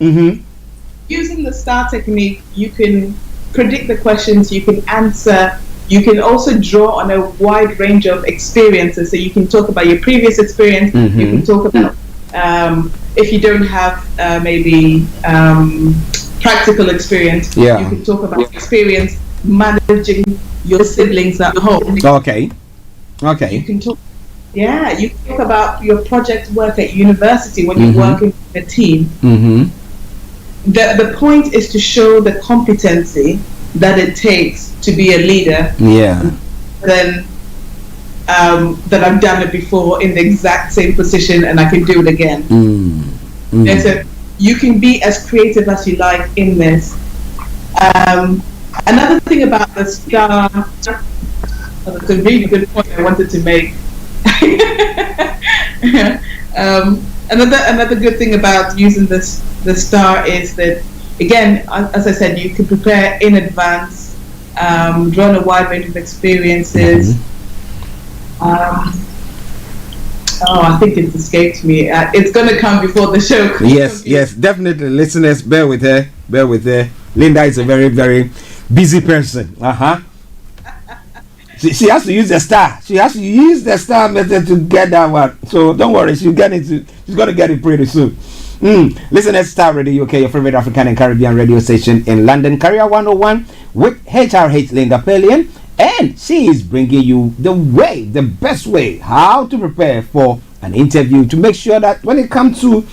Using the STAR technique, you can predict the questions, you can answer. You can also draw on a wide range of experiences. So you can talk about your previous experience. You can talk about if you don't have maybe practical experience. You can talk about experience managing your siblings at home. Okay. You can talk. Yeah, you can talk about your project work at university when you're working in a team. The point is to show the competency that it takes to be a leader. Yeah. Then that I've done it before in the exact same position and I can do it again. And so you can be as creative as you like in this. Another thing about the Starr, that's a really good point I wanted to make. Another good thing about using the Starr is that, again, as I said, you can prepare in advance, draw on a wide range of experiences. I think it's escaped me. It's going to come before the show. Yes, definitely. Listeners, bear with her. Linda is a very, very busy person. She has to use the Starr. She has to use the Starr method to get that one. So don't worry, she's going to get it pretty soon. Listeners, Starr Radio UK, your favorite African and Caribbean radio station in London, Carrier 101 with HRH Linda Pallien. And she is bringing you the best way, how to prepare for an interview, to make sure that when it comes to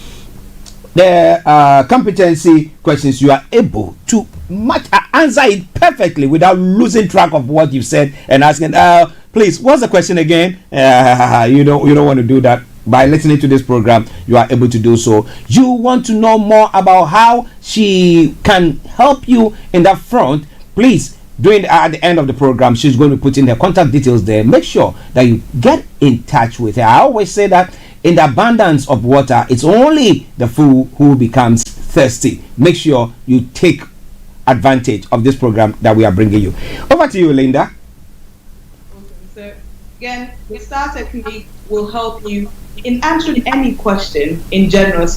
the competency questions, you are able to answer it perfectly without losing track of what you said and asking, please, what's the question again? You don't want to do that. By listening to this program, you are able to do so. You want to know more about how she can help you in that front, please. At the end of the program, she's going to put in her contact details there. Make sure that you get in touch with her. I always say that in the abundance of water, it's only the fool who becomes thirsty. Make sure you take advantage of this program that we are bringing you. Over to you, Linda. Awesome. So again, the Starr technique will help you in answering any question in general,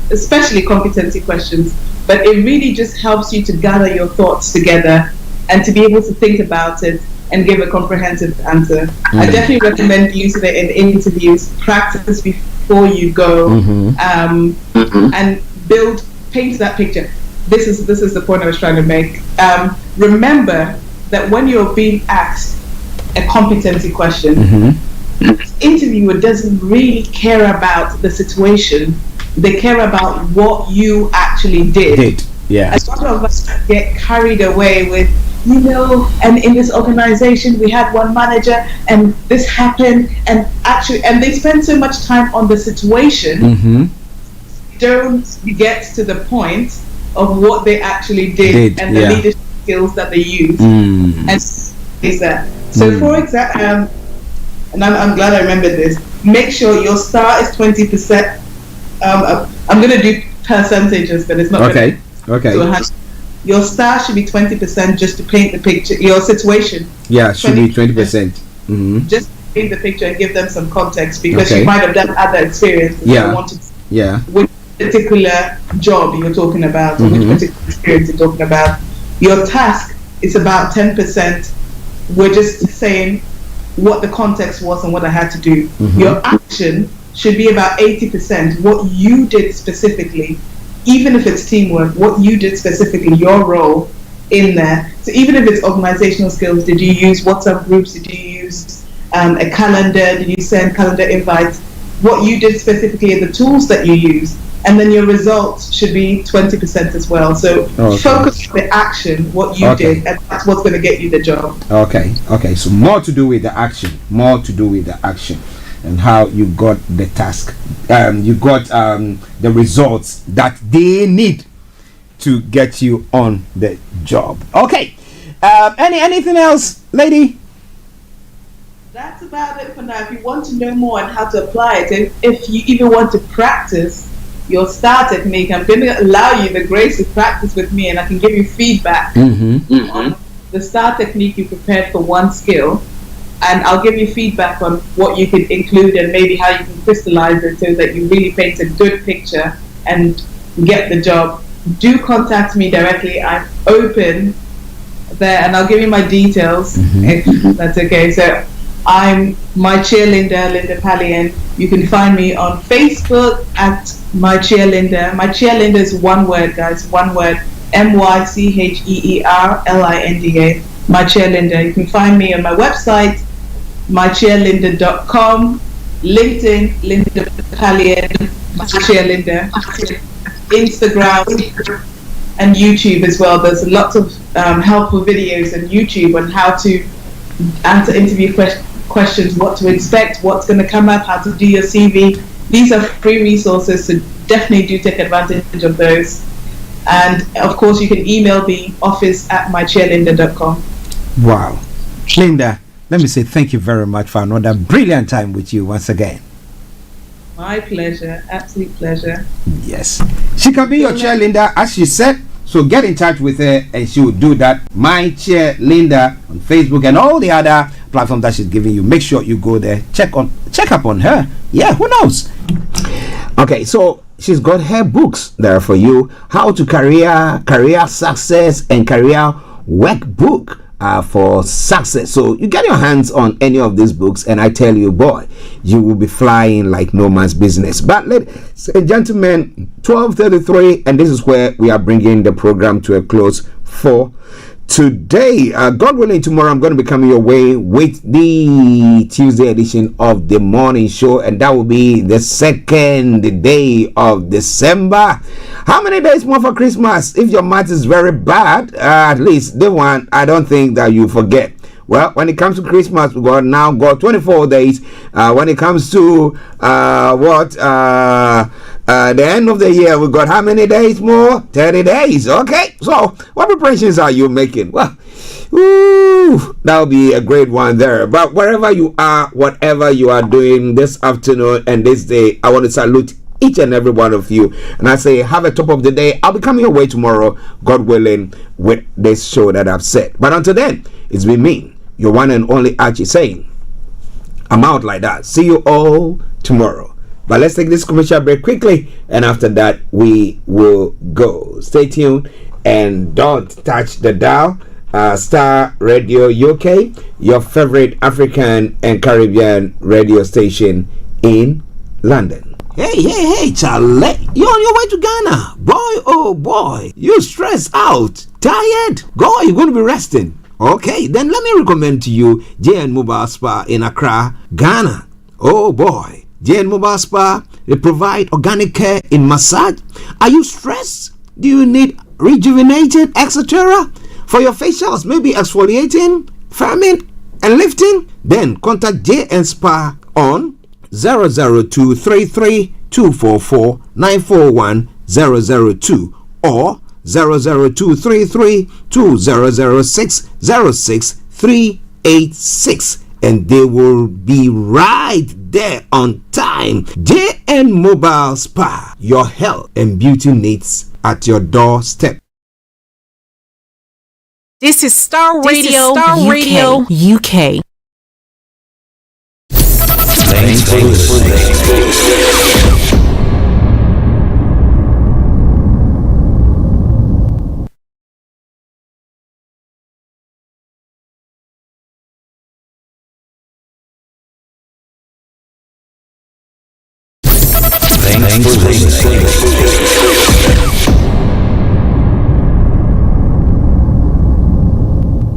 especially competency questions. But it really just helps you to gather your thoughts together and to be able to think about it and give a comprehensive answer. I definitely recommend using it in interviews. Practice before you go, and paint that picture. This is the point I was trying to make. Remember that when you're being asked a competency question, the interviewer doesn't really care about the situation. They care about what you actually did. Yeah. A lot of us get carried away with, and in this organization we had one manager and this happened, and they spend so much time on the situation, don't get to the point of what they actually did and the leadership skills that they used. And is that so? For example, and I'm glad I remembered this. Make sure your Starr is 20%. I'm going to do percentages, but it's not okay. Your Starr should be 20% just to paint the picture, your situation. Yeah, should be 20%. Just paint the picture and give them some context, because you might have done other experiences. Which particular job you're talking about, or which particular experience you're talking about. Your task is about 10%. We're just saying what the context was and what I had to do. Your action should be about 80%. What you did specifically. Even if it's teamwork, what you did specifically, your role in there. So even if it's organizational skills, did you use WhatsApp groups? Did you use a calendar? Did you send calendar invites? What you did specifically are the tools that you use. And then your results should be 20% as well. So focus on the action, what you did, and that's what's going to get you the job. Okay. So more to do with the action. And how you got the task, you got the results that they need to get you on the job. Okay. Anything else, lady? That's about it for now. If you want to know more on how to apply it, if you even want to practice your Starr technique, I'm going to allow you the grace to practice with me, and I can give you feedback on the Starr technique you prepared for one skill. And I'll give you feedback on what you could include and maybe how you can crystallize it so that you really paint a good picture and get the job. Do contact me directly. I'm open there, and I'll give you my details if that's okay. So I'm my cheerleader, Linda Pallien. You can find me on Facebook at my cheerleader. My cheerleader is one word, guys. One word. MyCheerLinda. My cheerleader. You can find me on my website, mycheerlinda.com, LinkedIn, Linda Pallien, my cheerleader, Instagram, and YouTube as well. There's lots of helpful videos on YouTube on how to answer interview questions, what to expect, what's going to come up, how to do your CV. These are free resources, so definitely do take advantage of those. And of course, you can email me, office@mychairlinda.com. Wow. Linda, let me say thank you very much for another brilliant time with you once again. My pleasure, absolute pleasure. Yes. She can be your chair, Linda, as she said. So get in touch with her and she will do that. My Chair Linda on Facebook and all the other platforms that she's giving you. Make sure you go there. Check up on her. Yeah, who knows? Okay, so she's got her books there for you. How to career success and career workbook for success. So you get your hands on any of these books and I tell you, boy, you will be flying like no man's business. But ladies and gentlemen, 12:33, and this is where we are bringing the program to a close for today. God willing, tomorrow I'm going to be coming your way with the Tuesday edition of the morning show, and that will be the 2nd day of December. How many days more for Christmas? If your math is very bad, at least the one I don't think that you forget. Well, when it comes to Christmas, we now got 24 days. When it comes to the end of the year, we got how many days more? 30 days. Okay. So, what preparations are you making? Well, that'll be a great one there. But wherever you are, whatever you are doing this afternoon and this day, I want to salute each and every one of you. And I say, have a top of the day. I'll be coming your way tomorrow, God willing, with this show that I've said. But until then, it's been me, your one and only Archie, saying, I'm out like that. See you all tomorrow. But let's take this commercial break quickly, and after that, we will go. Stay tuned and don't touch the dial. Starr Radio UK, your favorite African and Caribbean radio station in London. Hey, Charlie, you're on your way to Ghana. Boy, oh boy, you stressed out, tired? Go, you're going to be resting. Okay, then let me recommend to you JN Mobile Spa in Accra, Ghana. Oh boy, JN Mobile Spa, they provide organic care in massage. Are you stressed? Do you need rejuvenated, etc.? For your facials, maybe exfoliating, firming, and lifting? Then contact JN Spa on 00233 244 941 002 or 00233 2006 06386, and they will be right there on time. JN Mobile Spa, your health and beauty needs at your doorstep. This is Starr Radio UK. Thanks for listening. Thanks for listening.